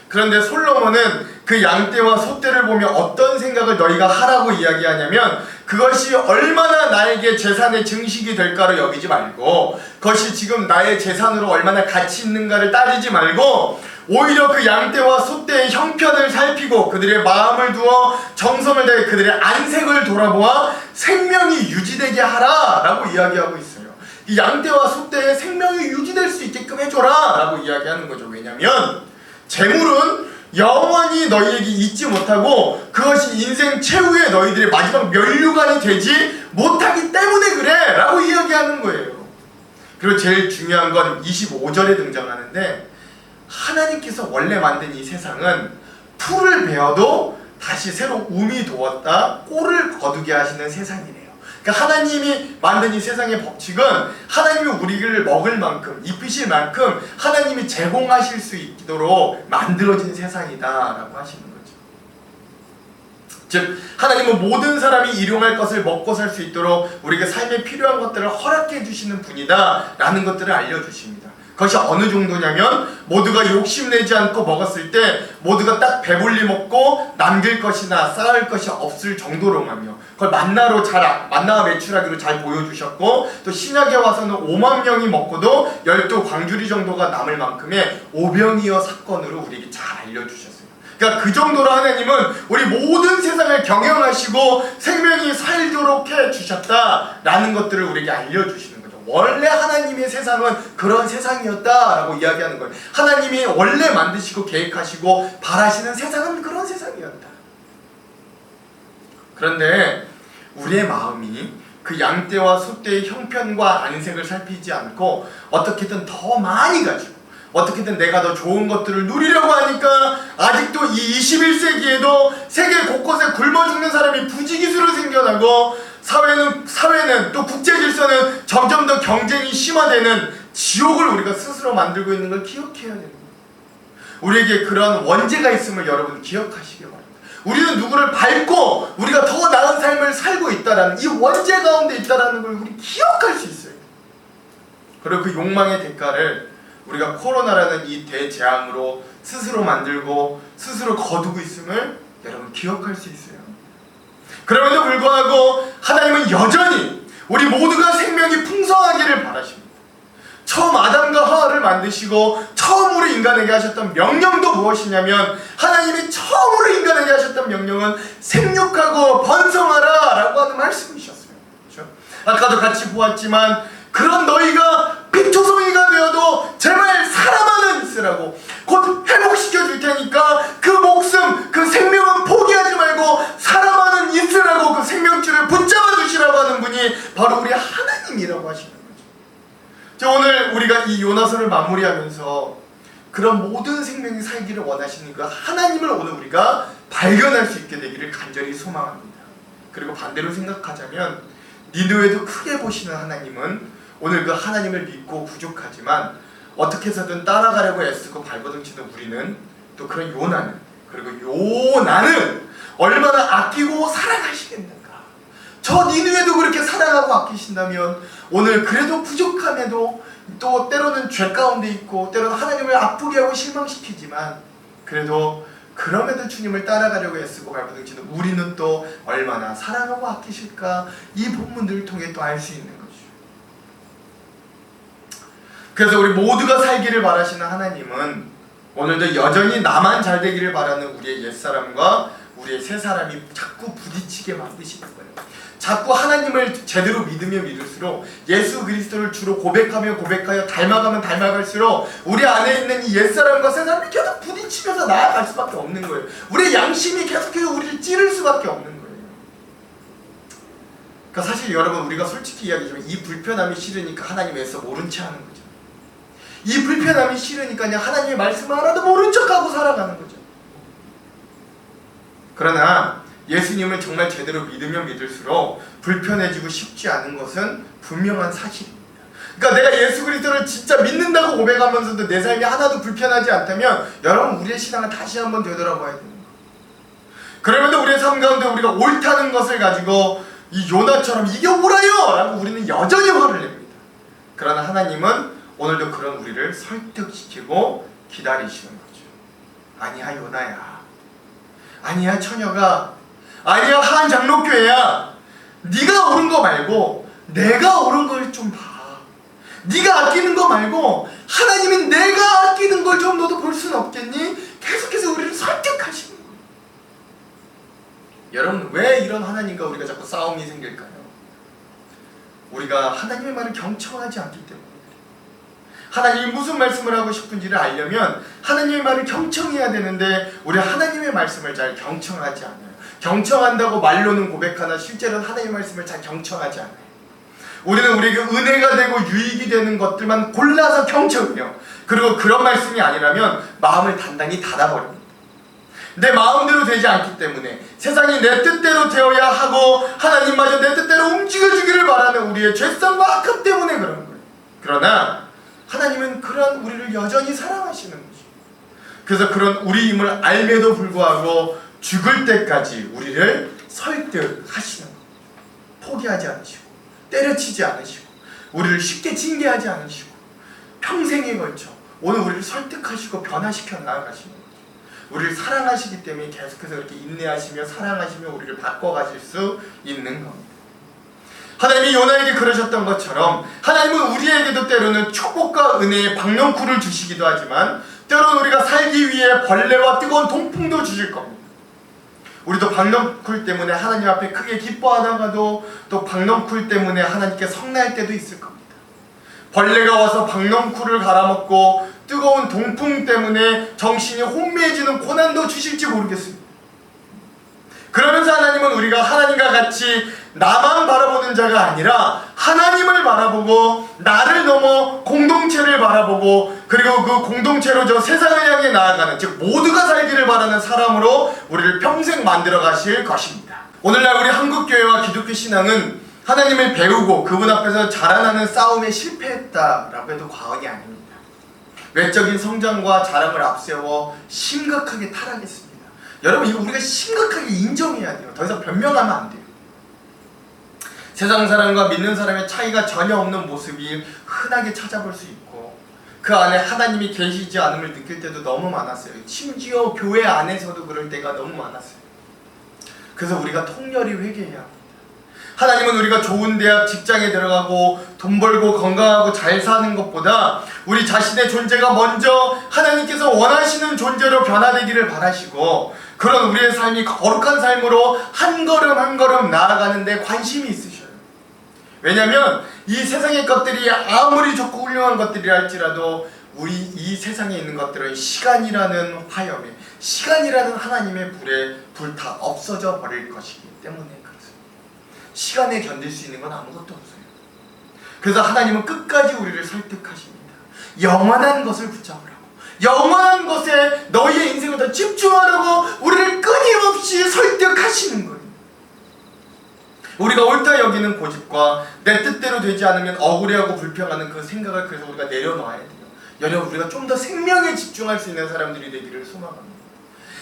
그런데 솔로몬은 그 양떼와 소떼를 보며 어떤 생각을 너희가 하라고 이야기하냐면, 그것이 얼마나 나에게 재산의 증식이 될까를 여기지 말고, 그것이 지금 나의 재산으로 얼마나 가치 있는가를 따지지 말고, 오히려 그 양떼와 소떼의 형편을 살피고 그들의 마음을 두어 정성을 다해 그들의 안색을 돌아보아 생명이 유지되게 하라 라고 이야기하고 있어요. 이 양떼와 소떼의 생명이 유지될 수 있게끔 해줘라 라고 이야기하는 거죠. 왜냐하면 재물은 영원히 너희에게 잊지 못하고 그것이 인생 최후의 너희들의 마지막 면류관이 되지 못하기 때문에 그래 라고 이야기하는 거예요. 그리고 제일 중요한 건 25절에 등장하는데, 하나님께서 원래 만든 이 세상은 풀을 베어도 다시 새로 움이 돋았다 꼴을 거두게 하시는 세상이래요. 그러니까 하나님이 만든 이 세상의 법칙은 하나님이 우리를 먹을 만큼, 입히실 만큼 하나님이 제공하실 수 있도록 만들어진 세상이다 라고 하시는 거죠. 즉 하나님은 모든 사람이 일용할 것을 먹고 살 수 있도록 우리에게 삶에 필요한 것들을 허락해 주시는 분이다 라는 것들을 알려주십니다. 그것이 어느 정도냐면, 모두가 욕심내지 않고 먹었을 때 모두가 딱 배불리 먹고 남길 것이나 쌓을 것이 없을 정도로만요. 그걸 만나와 매출하기로 잘 보여주셨고, 또 신약에 와서는 5만 명이 먹고도 12광주리 정도가 남을 만큼의 오병이어 사건으로 우리에게 잘 알려주셨어요. 그러니까 그 정도로 하나님은 우리 모든 세상을 경영하시고 생명이 살도록 해주셨다라는 것들을 우리에게 알려주시는 거예요. 원래 하나님의 세상은 그런 세상이었다라고 이야기하는 거예요. 하나님이 원래 만드시고 계획하시고 바라시는 세상은 그런 세상이었다. 그런데 우리의 마음이 그 양떼와 소떼의 형편과 안색을 살피지 않고 어떻게든 더 많이 가지고 어떻게든 내가 더 좋은 것들을 누리려고 하니까 아직도 이 21세기에도 세계 곳곳에 굶어 죽는 사람이 부지기수로 생겨나고, 사회는 또 국제 질서는 점점 더 경쟁이 심화되는 지옥을 우리가 스스로 만들고 있는 걸 기억해야 됩니다. 우리에게 그런 원죄가 있음을 여러분 기억하시기 바랍니다. 우리는 누구를 밟고 우리가 더 나은 삶을 살고 있다라는 이 원죄 가운데 있다라는 걸 우리 기억할 수 있어요. 그리고 그 욕망의 대가를 우리가 코로나라는 이 대재앙으로 스스로 만들고 스스로 거두고 있음을 여러분 기억할 수 있어요. 그럼에도 불구하고 하나님은 여전히 우리 모두가 생명이 풍성하기를 바라십니다. 처음 아담과 하와를 만드시고 처음으로 인간에게 하셨던 명령도 무엇이냐면, 하나님이 처음으로 인간에게 하셨던 명령은 생육하고 번성하라 라고 하는 말씀이셨어요. 그렇죠? 아까도 같이 보았지만, 그런 너희가 빛초성이가 되어도 제발 살아만은 있으라고, 곧 회복시켜 줄 테니까 그 목숨, 그 생명은 포기하지 말고 살아만은 있으라고 그 생명줄을 붙잡아 주시라고 하는 분이 바로 우리 하나님이라고 하시는 거죠. 자, 오늘 우리가 이 요나서를 마무리하면서 그런 모든 생명이 살기를 원하시는 그 하나님을 오늘 우리가 발견할 수 있게 되기를 간절히 소망합니다. 그리고 반대로 생각하자면, 니느웨도 크게 보시는 하나님은 오늘 그 하나님을 믿고 부족하지만 어떻게 해서든 따라가려고 애쓰고 발버둥치는 우리는, 또 그런 요나는, 그리고 요나는 얼마나 아끼고 사랑하시겠는가. 저 니느웨도 그렇게 사랑하고 아끼신다면 오늘 그래도 부족함에도, 또 때로는 죄 가운데 있고 때로는 하나님을 아프게 하고 실망시키지만 그래도 그럼에도 주님을 따라가려고 애쓰고 발버둥치는 우리는 또 얼마나 사랑하고 아끼실까, 이 본문들을 통해 또 알 수 있는 거죠. 그래서 우리 모두가 살기를 바라시는 하나님은 오늘도 여전히 나만 잘 되기를 바라는 우리의 옛사람과 우리의 새사람이 자꾸 부딪히게 만드시는 거예요. 자꾸 하나님을 제대로 믿으면 믿을수록, 예수 그리스도를 주로 고백하며 고백하여 닮아가면 닮아갈수록 우리 안에 있는 이 옛사람과 새사람이 계속 부딪히면서 나아갈 수밖에 없는 거예요. 우리의 양심이 계속해서 우리를 찌를 수밖에 없는 거예요. 그러니까 사실 여러분, 우리가 솔직히 이야기하면 이 불편함이 싫으니까 하나님 애써 모른 채 하는 거죠. 이 불편함이 싫으니까 그냥 하나님의 말씀을 하나도 모른 척하고 살아가는 거죠. 그러나 예수님을 정말 제대로 믿으면 믿을수록 불편해지고 싶지 않은 것은 분명한 사실입니다. 그러니까 내가 예수 그리스도를 진짜 믿는다고 고백하면서도 내 삶이 하나도 불편하지 않다면 여러분, 우리의 신앙을 다시 한번 되돌아봐야 됩니다. 그러면도 우리의 삶 가운데 우리가 옳다는 것을 가지고 이 요나처럼 이게 옳아요! 라고 우리는 여전히 화를 냅니다. 그러나 하나님은 오늘도 그런 우리를 설득시키고 기다리시는 거죠. 아니야 요나야, 아니야 처녀가, 아니야 한 장로교회야, 네가 옳은 거 말고 내가 옳은 걸 좀 봐. 네가 아끼는 거 말고 하나님이 내가 아끼는 걸 좀 너도 볼 수는 없겠니? 계속해서 우리를 설득하시는 거예요. 여러분, 왜 이런 하나님과 우리가 자꾸 싸움이 생길까요? 우리가 하나님의 말을 경청하지 않기 때문에. 하나님이 무슨 말씀을 하고 싶은지를 알려면 하나님의 말을 경청해야 되는데 우리 하나님의 말씀을 잘 경청하지 않아요. 경청한다고 말로는 고백하나 실제로는 하나님의 말씀을 잘 경청하지 않아요. 우리는 우리에게 은혜가 되고 유익이 되는 것들만 골라서 경청해요. 그리고 그런 말씀이 아니라면 마음을 단단히 닫아버립니다. 내 마음대로 되지 않기 때문에 세상이 내 뜻대로 되어야 하고 하나님마저 내 뜻대로 움직여주기를 바라는 우리의 죄성과 악함 때문에 그런 거예요. 그러나 하나님은 그런 우리를 여전히 사랑하시는 거죠. 그래서 그런 우리임을 알매도 불구하고 죽을 때까지 우리를 설득하시는 거예요. 포기하지 않으시고 때려치지 않으시고 우리를 쉽게 징계하지 않으시고 평생에 걸쳐 오늘 우리를 설득하시고 변화시켜 나아가시는 거예요. 우리를 사랑하시기 때문에 계속해서 이렇게 인내하시며 사랑하시며 우리를 바꿔가실 수 있는 겁니다. 하나님이 요나에게 그러셨던 것처럼 하나님은 우리에게도 때로는 축복과 은혜의 박넝쿨을 주시기도 하지만 때로는 우리가 살기 위해 벌레와 뜨거운 동풍도 주실 겁니다. 우리도 박넝쿨 때문에 하나님 앞에 크게 기뻐하다가도 또 박넝쿨 때문에 하나님께 성날 때도 있을 겁니다. 벌레가 와서 박넝쿨을 갈아먹고 뜨거운 동풍 때문에 정신이 혼미해지는 고난도 주실지 모르겠습니다. 그러면서 하나님은 우리가 하나님과 같이 나만 바라보는 자가 아니라 하나님을 바라보고 나를 넘어 공동체를 바라보고 그리고 그 공동체로 저 세상을 향해 나아가는 즉 모두가 살기를 바라는 사람으로 우리를 평생 만들어 가실 것입니다. 오늘날 우리 한국교회와 기독교 신앙은 하나님을 배우고 그분 앞에서 자라나는 싸움에 실패했다라고 해도 과언이 아닙니다. 외적인 성장과 자랑을 앞세워 심각하게 타락했습니다. 여러분 이거 우리가 심각하게 인정해야 돼요. 더 이상 변명하면 안 돼요. 세상 사람과 믿는 사람의 차이가 전혀 없는 모습이 흔하게 찾아볼 수 있고 그 안에 하나님이 계시지 않음을 느낄 때도 너무 많았어요. 심지어 교회 안에서도 그럴 때가 너무 많았어요. 그래서 우리가 통렬히 회개해야 합니다. 하나님은 우리가 좋은 대학, 직장에 들어가고 돈 벌고 건강하고 잘 사는 것보다 우리 자신의 존재가 먼저 하나님께서 원하시는 존재로 변화되기를 바라시고 그런 우리의 삶이 거룩한 삶으로 한 걸음 한 걸음 나아가는 데 관심이 있으셔요. 왜냐하면 이 세상의 것들이 아무리 좋고 훌륭한 것들이라 할지라도 우리 이 세상에 있는 것들은 시간이라는 화염에 시간이라는 하나님의 불에 불타 없어져 버릴 것이기 때문에 그렇습니다. 시간에 견딜 수 있는 건 아무것도 없어요. 그래서 하나님은 끝까지 우리를 설득하십니다. 영원한 것을 붙잡으라고 영원한 것에 너희의 인생을 더 집중하라고 우리를 끊임없이 설득하시는 거예요. 우리가 옳다 여기는 고집과 내 뜻대로 되지 않으면 억울해하고 불평하는 그 생각을 그래서 우리가 내려놔야 돼요. 여러분 우리가 좀 더 생명에 집중할 수 있는 사람들이 되기를 소망합니다.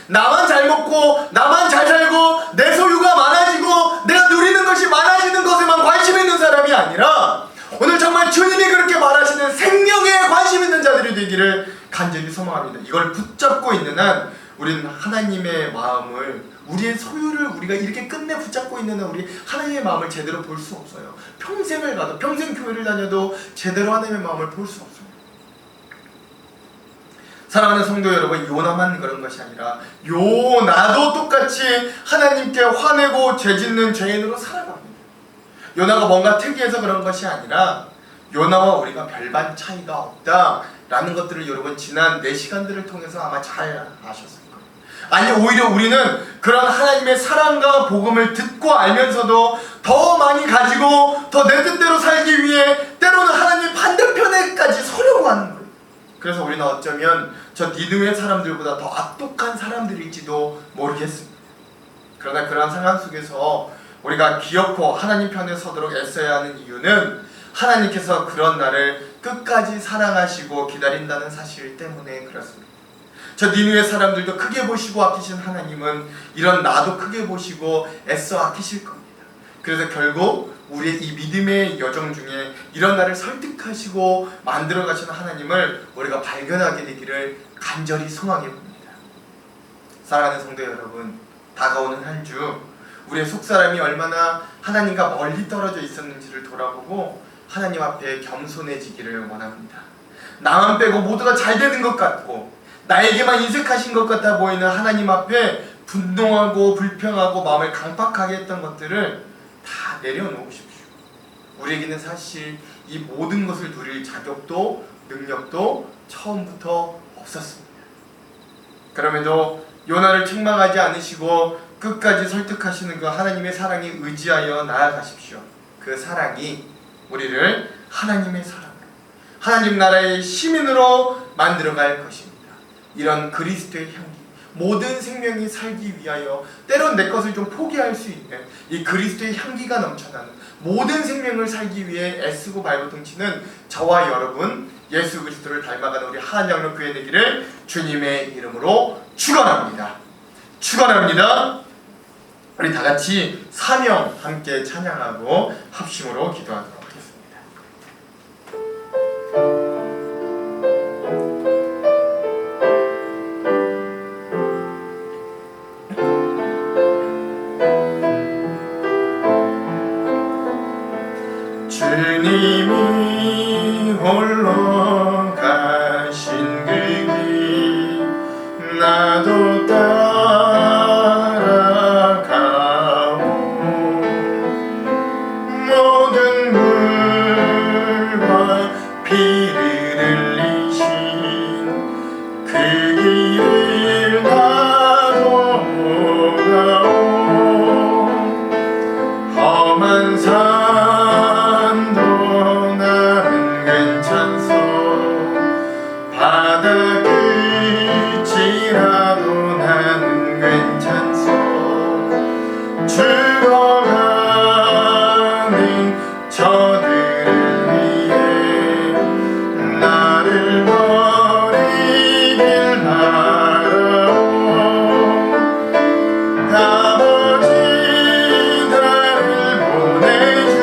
나만 잘 먹고 나만 잘 살고 내 소유가 많아지고 내가 누리는 것이 많아지는 것에만 관심 있는 사람이 아니라 오늘 정말 주님이 그렇게 말하시는 생명에 관심 있는 자들이 되기를 간절히 소망합니다. 이걸 붙잡고 있는 한 우리는 하나님의 마음을 우리의 소유를 우리가 이렇게 끝내 붙잡고 있는 한 우리 하나님의 마음을 제대로 볼 수 없어요. 평생을 가도 평생 교회를 다녀도 제대로 하나님의 마음을 볼 수 없어요. 사랑하는 성도 여러분, 요나만 그런 것이 아니라 요나도 똑같이 하나님께 화내고 죄짓는 죄인으로 살아갑니다. 요나가 뭔가 특이해서 그런 것이 아니라 요나와 우리가 별반 차이가 없다라는 것들을 여러분 지난 4시간들을 통해서 아마 잘 아셨을 거예요. 아니 오히려 우리는 그런 하나님의 사랑과 복음을 듣고 알면서도 더 많이 가지고 더 내 뜻대로 살기 위해 때로는 하나님 반대편에까지 서려고 하는 거예요. 그래서 우리는 어쩌면 저 니느웨 사람들보다 더 악독한 사람들일지도 모르겠습니다. 그러나 그러한 상황 속에서 우리가 기어코 하나님 편에 서도록 애써야 하는 이유는 하나님께서 그런 나를 끝까지 사랑하시고 기다린다는 사실 때문에 그렇습니다. 저 니느웨 사람들도 크게 보시고 아끼신 하나님은 이런 나도 크게 보시고 애써 아끼실 겁니다. 그래서 결국 우리의 이 믿음의 여정 중에 이런 나를 설득하시고 만들어 가시는 하나님을 우리가 발견하게 되기를 간절히 소망해 봅니다. 사랑하는 성도 여러분, 다가오는 한 주 우리의 속사람이 얼마나 하나님과 멀리 떨어져 있었는지를 돌아보고 하나님 앞에 겸손해지기를 원합니다. 나만 빼고 모두가 잘 되는 것 같고 나에게만 인색하신 것 같아 보이는 하나님 앞에 분노하고 불평하고 마음을 강팍하게 했던 것들을 다 내려놓으십시오. 우리에게는 사실 이 모든 것을 누릴 자격도 능력도 처음부터 없었습니다. 그럼에도 요나를 책망하지 않으시고 끝까지 설득하시는 그 하나님의 사랑에 의지하여 나아가십시오. 그 사랑이 우리를 하나님의 사랑으로, 하나님 나라의 시민으로 만들어갈 것입니다. 이런 그리스도의 향기, 모든 생명이 살기 위하여 때론 내 것을 좀 포기할 수 있는 이 그리스도의 향기가 넘쳐나는 모든 생명을 살기 위해 애쓰고 발버둥치는 저와 여러분, 예수 그리스도를 닮아가는 우리 한양로 교회 되기를 주님의 이름으로 축원합니다. 축원합니다. 우리 다 같이 사명 함께 찬양하고 합심으로 기도하도록 하겠습니다. 주님이 홀로 가신 그 길 나도 따라가고 모든 물과 피를 흘리신 그 길을 나도 가오 험한 산도 나는 괜찮소 바다 끝이라도 나는 괜찮소 죽어가는 저들을 위해 나를 버리길 말아오 아버지 나를 보내주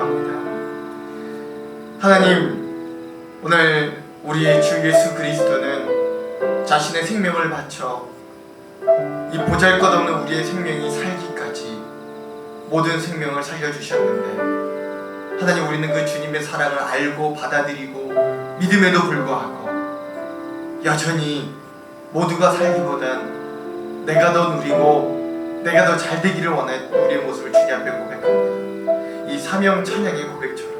소망합니다. 하나님, 오늘 우리의 주 예수 그리스도는 자신의 생명을 바쳐 이 보잘것없는 우리의 생명이 살기까지 모든 생명을 살려주셨는데, 하나님, 우리는 그 주님의 사랑을 알고 받아들이고 믿음에도 불구하고 여전히 모두가 살기보단 내가 더 누리고 내가 더 잘되기를 원하는 우리의 모습을 주님 앞에 고백합니다. 이 사명 찬양의 고백처럼.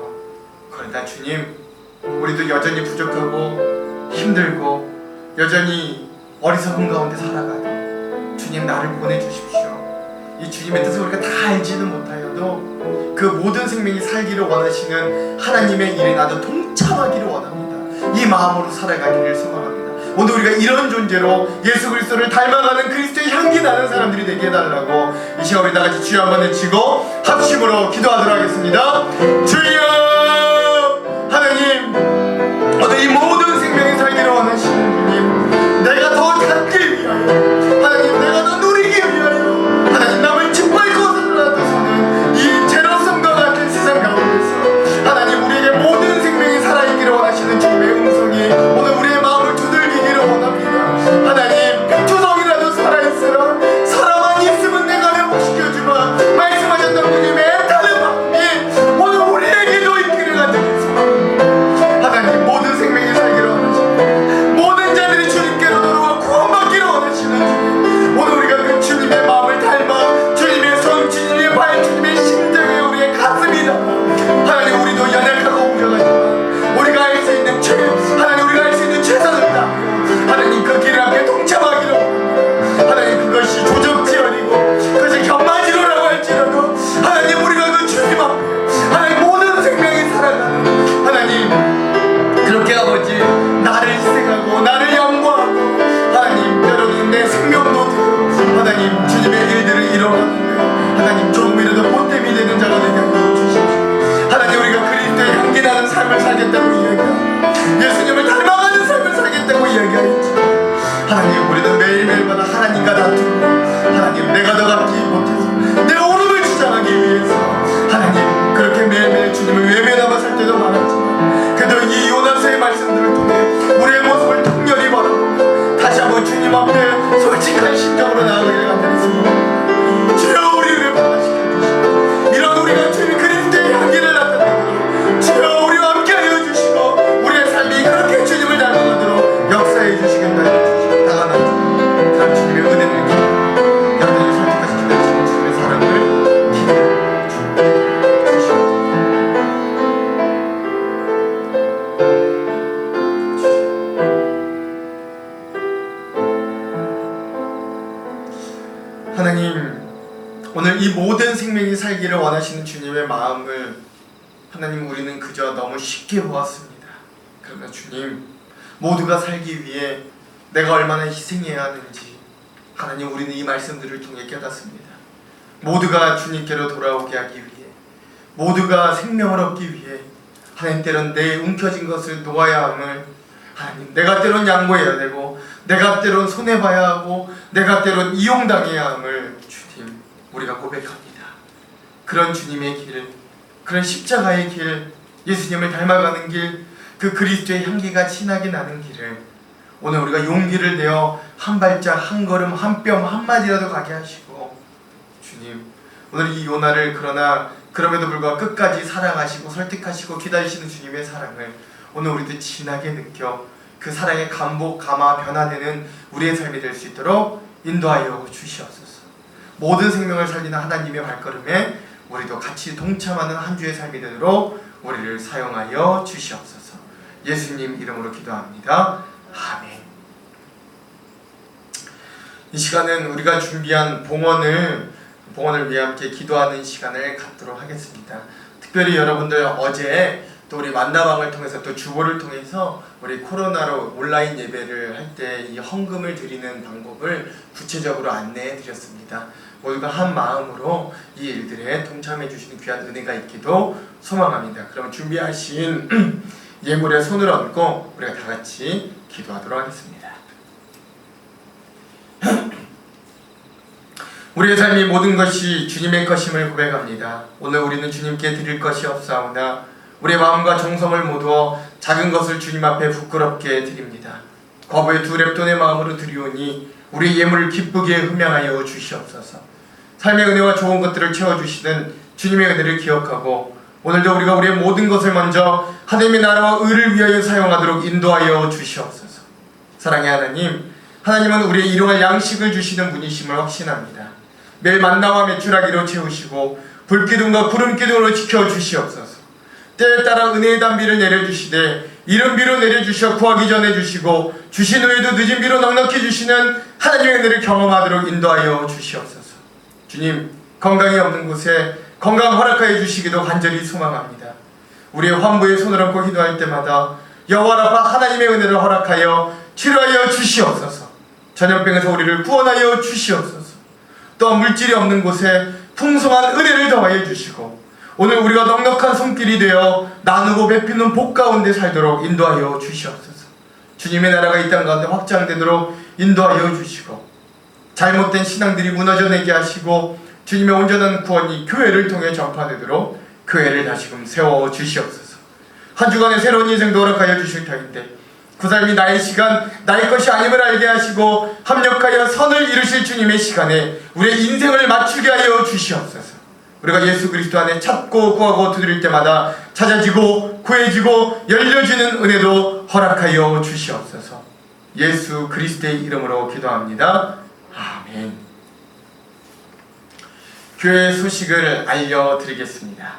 그러나 주님, 우리도 여전히 부족하고 힘들고 여전히 어리석은 가운데 살아가도 주님, 나를 보내주십시오. 이 주님의 뜻을 우리가 다 알지는 못하여도 그 모든 생명이 살기를 원하시는 하나님의 일에 나도 동참하기를 원합니다. 이 마음으로 살아가기를 소망합니다. 오늘 우리가 이런 존재로 예수 그리스도를 닮아가는 그리스도의 향기 나는 사람들이 되게 해달라고 이 시간 우리 다같이 주여 한번 외치고 합심으로 기도하도록 하겠습니다. 주여! 하나님, 오늘 이 모든 생명이 살기를 원하시는 주님, 내가 더 갖기 위하여, 하나님, 내가 더 누리기 위하여, 하나님, 남을 짓밟고 살아서는 이 제로섬과 같은 세상 가운데서 하나님, 우리에게 모든 생명이 살아있기를 원하시는 주님의 음성이 오늘 우리의 마음을 두들기기를 원합니다. 하나님, 백조성이라도 살아있으라. 사람만 있으면 내가 회복시켜주마 말씀하셨던 주님의 애타는 마음이 오늘 우리에게도 있기를 간절히 소망합니다. 하나님, 모든 생명이 살기를 원하시는, 모든 자들이 주님께로 돌아와 구원받기를 원하시는 주님, 오늘 우리가 그 주님의 마음을 닮아 주님의 손, 주님의 발, 주님의 심장에 우리의 가슴이 닿아 하나님, 우리도 연약하고 부족하지만 우리가 할 수 있는 하나님, 우리가 할 수 있는 최선을 다하여 하나님 그 길을 함께 동참하기를 원합니다. 하나님, 그것이 조적지어리고 그것이 견마지로라고 할지라도 하나님, 우리가 그 주님 앞에 하나님 모든 생명이 살아가는 하나님, 그렇게 아버지 나를 희생하고 나를 연구하고 하나님, 여러분 내 생명도 들어 하나님 주님의 일들을 이뤄가는데 하나님 조금이라도 보탬이 되는 자가 되게 하여 주십시오. 하나님, 우리가 그리스도의 향기 나는 삶을 살겠다고 이야기하고 예수님을 닮아가는 삶을 살겠다고 이야기하였지. 하나님, 우리는 매일매일마다 하나님과 다투고 하나님, 내가 더 갖기 못해서 내 오름을 주장하기 위해서 하나님, 그렇게 매일매일 주님을 외면하며 살 때도 많았지만 그래도 이 요나서의 말씀들을 통해 우리의 모습을 통렬히 바라보며 다시 한번 주님 앞에 솔직한 심정으로 나아가기를 간절히 주여, 우리를 변화시켜주시고 이런 우리가 주님 그리스도의 향기를 나타내고 주여 우리와 함께하여 주시고 우리의 삶이 그렇게 주님을 닮아가도록 역사해 주시겠다 해주시고 다가나 그런 주님의 은혜를 기대하고 여러분이 선택하신 주님의 사랑을 기대하고 주시옵소서. 하나님, 오늘 이 모든 생명이 살기를 원하시는 주님의 마음을 하나님, 우리는 그저 너무 쉽게 보았습니다. 그러나 주님, 모두가 살기 위해 내가 얼마나 희생해야 하는지 하나님, 우리는 이 말씀들을 통해 깨닫습니다. 모두가 주님께로 돌아오게 하기 위해, 모두가 생명을 얻기 위해 하나님, 때론 내 움켜진 것을 놓아야 함을 하나님, 내가 때론 양보해야 되고 내가 때론 손해봐야 하고 내가 때론 이용당해야 함을 주님, 우리가 고백합니다. 그런 주님의 길, 그런 십자가의 길, 예수님을 닮아가는 길, 그 그리스도의 향기가 진하게 나는 길을 오늘 우리가 용기를 내어 한 발짝, 한 걸음, 한 뼘, 한 마디라도 가게 하시고 주님, 오늘 이 요나를 그러나 그럼에도 불구하고 끝까지 사랑하시고 설득하시고 기다리시는 주님의 사랑을 오늘 우리도 진하게 느껴 그 사랑의 감복, 감화, 변화되는 우리의 삶이 될 수 있도록 인도하여 주시옵소서. 모든 생명을 살리는 하나님의 발걸음에 우리도 같이 동참하는 한 주의 삶이 되도록 우리를 사용하여 주시옵소서. 예수님 이름으로 기도합니다. 아멘. 이 시간은 우리가 준비한 봉헌을 위해 함께 기도하는 시간을 갖도록 하겠습니다. 특별히 여러분들 어제 또 우리 만나방을 통해서 또 주보를 통해서 우리 코로나로 온라인 예배를 할 때 이 헌금을 드리는 방법을 구체적으로 안내해 드렸습니다. 모두가 한 마음으로 이 일들에 동참해 주시는 귀한 은혜가 있기도 소망합니다. 그럼 준비하신 예물에 손을 얹고 우리가 다 같이 기도하도록 하겠습니다. 우리의 삶이 모든 것이 주님의 것임을 고백합니다. 오늘 우리는 주님께 드릴 것이 없사오나 우리의 마음과 정성을 모두어 작은 것을 주님 앞에 부끄럽게 드립니다. 과부의 2렙돈의 마음으로 드리오니 우리의 예물을 기쁘게 흠양하여 주시옵소서. 삶의 은혜와 좋은 것들을 채워주시는 주님의 은혜를 기억하고 오늘도 우리가 우리의 모든 것을 먼저 하나님의 나라와 의를 위하여 사용하도록 인도하여 주시옵소서. 사랑의 하나님, 하나님은 우리의 일용할 양식을 주시는 분이심을 확신합니다. 매일 만나와 메추라기로 채우시고 불기둥과 구름기둥으로 지켜주시옵소서. 때에 따라 은혜의 단비를 내려주시되 이른 비로 내려주셔 구하기 전에 주시고 주신 후에도 늦은 비로 넉넉히 주시는 하나님의 은혜를 경험하도록 인도하여 주시옵소서. 주님, 건강이 없는 곳에 건강 허락하여 주시기도 간절히 소망합니다. 우리의 환부의 손을 얹고 기도할 때마다 여호와 라파 하나님의 은혜를 허락하여 치료하여 주시옵소서. 전염병에서 우리를 구원하여 주시옵소서. 또한 물질이 없는 곳에 풍성한 은혜를 더하여 주시고 오늘 우리가 넉넉한 손길이 되어 나누고 베푸는 복 가운데 살도록 인도하여 주시옵소서. 주님의 나라가 이 땅 가운데 확장되도록 인도하여 주시고 잘못된 신앙들이 무너져내게 하시고 주님의 온전한 구원이 교회를 통해 전파되도록 교회를 다시금 세워 주시옵소서. 한 주간의 새로운 인생도 허락하여 주실 터인데 그 삶이 나의 시간, 나의 것이 아님을 알게 하시고 합력하여 선을 이루실 주님의 시간에 우리의 인생을 맞추게 하여 주시옵소서. 우리가 예수 그리스도 안에 찾고 구하고 두드릴 때마다 찾아지고 구해지고 열려지는 은혜도 허락하여 주시옵소서. 예수 그리스도의 이름으로 기도합니다. 아멘. 교회 소식을 알려드리겠습니다.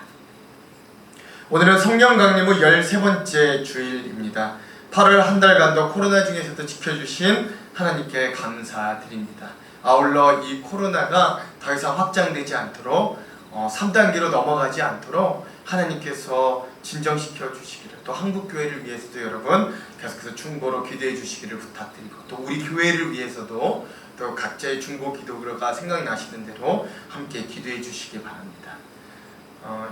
오늘은 성령 강림 후 13번째 주일입니다. 8월 한 달간도 코로나 중에서도 지켜주신 하나님께 감사드립니다. 아울러 이 코로나가 더 이상 확장되지 않도록 3단계로 넘어가지 않도록 하나님께서 진정시켜 주시기를, 또 한국교회를 위해서도 여러분 계속해서 중보로 기도해 주시기를 부탁드리고, 또 우리 교회를 위해서도 또 각자의 중보 기도가 생각나시는 대로 함께 기도해 주시기 바랍니다.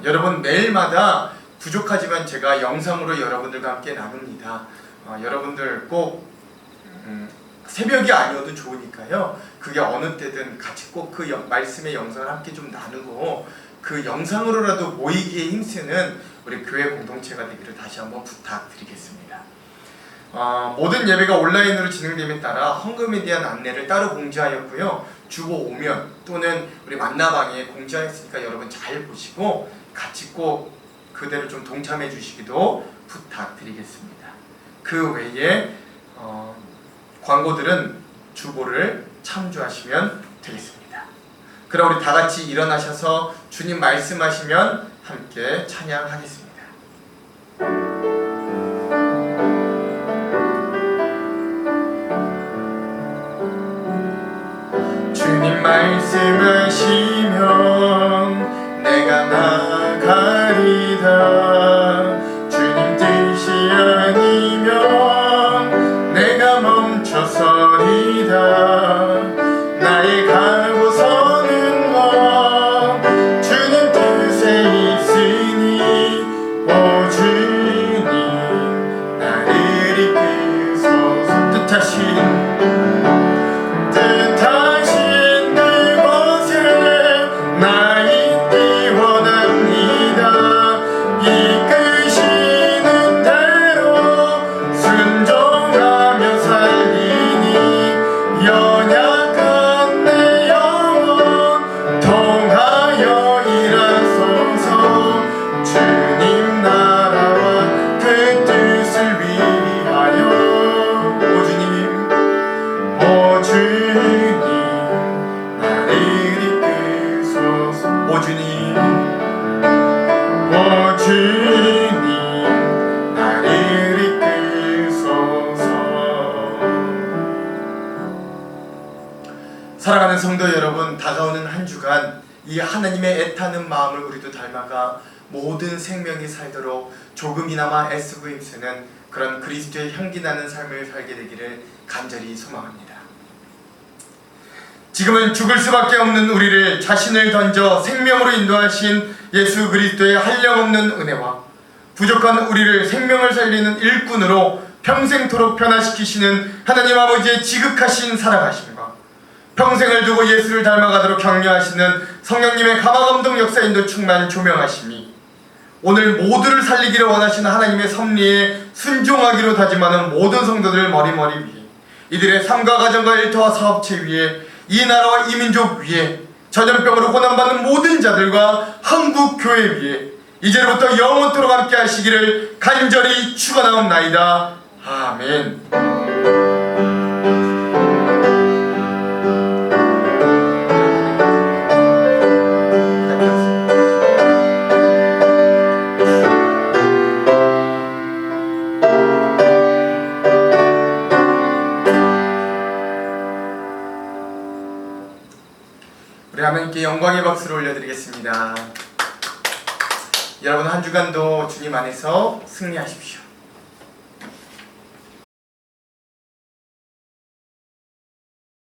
여러분 매일마다 부족하지만 제가 영상으로 여러분들과 함께 나눕니다. 여러분들 꼭 새벽이 아니어도 좋으니까요. 그게 어느 때든 같이 꼭 그 말씀의 영상을 함께 좀 나누고 그 영상으로라도 모이기에 힘쓰는 우리 교회 공동체가 되기를 다시 한번 부탁드리겠습니다. 모든 예배가 온라인으로 진행됨에 따라 헌금에 대한 안내를 따로 공지하였고요. 주보 오면 또는 우리 만나방에 공지하였으니까 여러분 잘 보시고 같이 꼭 그대로 좀 동참해 주시기도 부탁드리겠습니다. 그 외에 광고들은 주보를 참조하시면 되겠습니다. 그럼 우리 다 같이 일어나셔서 주님 말씀하시면 함께 찬양하겠습니다. 주님 말씀하시면 내가 나가리다. 주님 뜻이 아니면 내가 멈춰서리다. 나의 가고 서는 것 주님 뜻에 있으니 오 주님 나를 이끄소서. 뜻하신 그곳에 나 있기 원합니다. 이끄시는 대로 순종하며 살리니 연약한 내 영혼 통하여 일하소서. 주님 나라와 그 뜻을 위하여 오 주님 나를 이끄소서. 오 주님 나를 이끄소서. 사랑하는 성도 여러분, 다가오는 한 주간 이 하나님의 애타는 마음을 우리도 닮아가 모든 생명이 살도록 조금이나마 애쓰고 힘쓰는 그런 그리스도의 향기 나는 삶을 살게 되기를 간절히 소망합니다. 지금은 죽을 수밖에 없는 우리를 자신을 던져 생명으로 인도하신 예수 그리스도의 한량없는 은혜와 부족한 우리를 생명을 살리는 일꾼으로 평생토록 변화시키시는 하나님 아버지의 지극하신 사랑하심과 평생을 두고 예수를 닮아가도록 격려하시는 성령님의 감화감동 역사인도 충만 조명하심이 오늘 모두를 살리기를 원하시는 하나님의 섭리에 순종하기로 다짐하는 모든 성도들 머리머리 위에 이들의 삶과 가정과 일터와 사업체 위에 이 나라와 이 민족 위에 전염병으로 고난받는 모든 자들과 한국 교회 위에 이제부터 영원토록 함께 하시기를 간절히 축원하옵나이다. 아멘. 우리 하나님께 영광의 박수를 올려드리겠습니다. 여러분 한 주간도 주님 안에서 승리하십시오.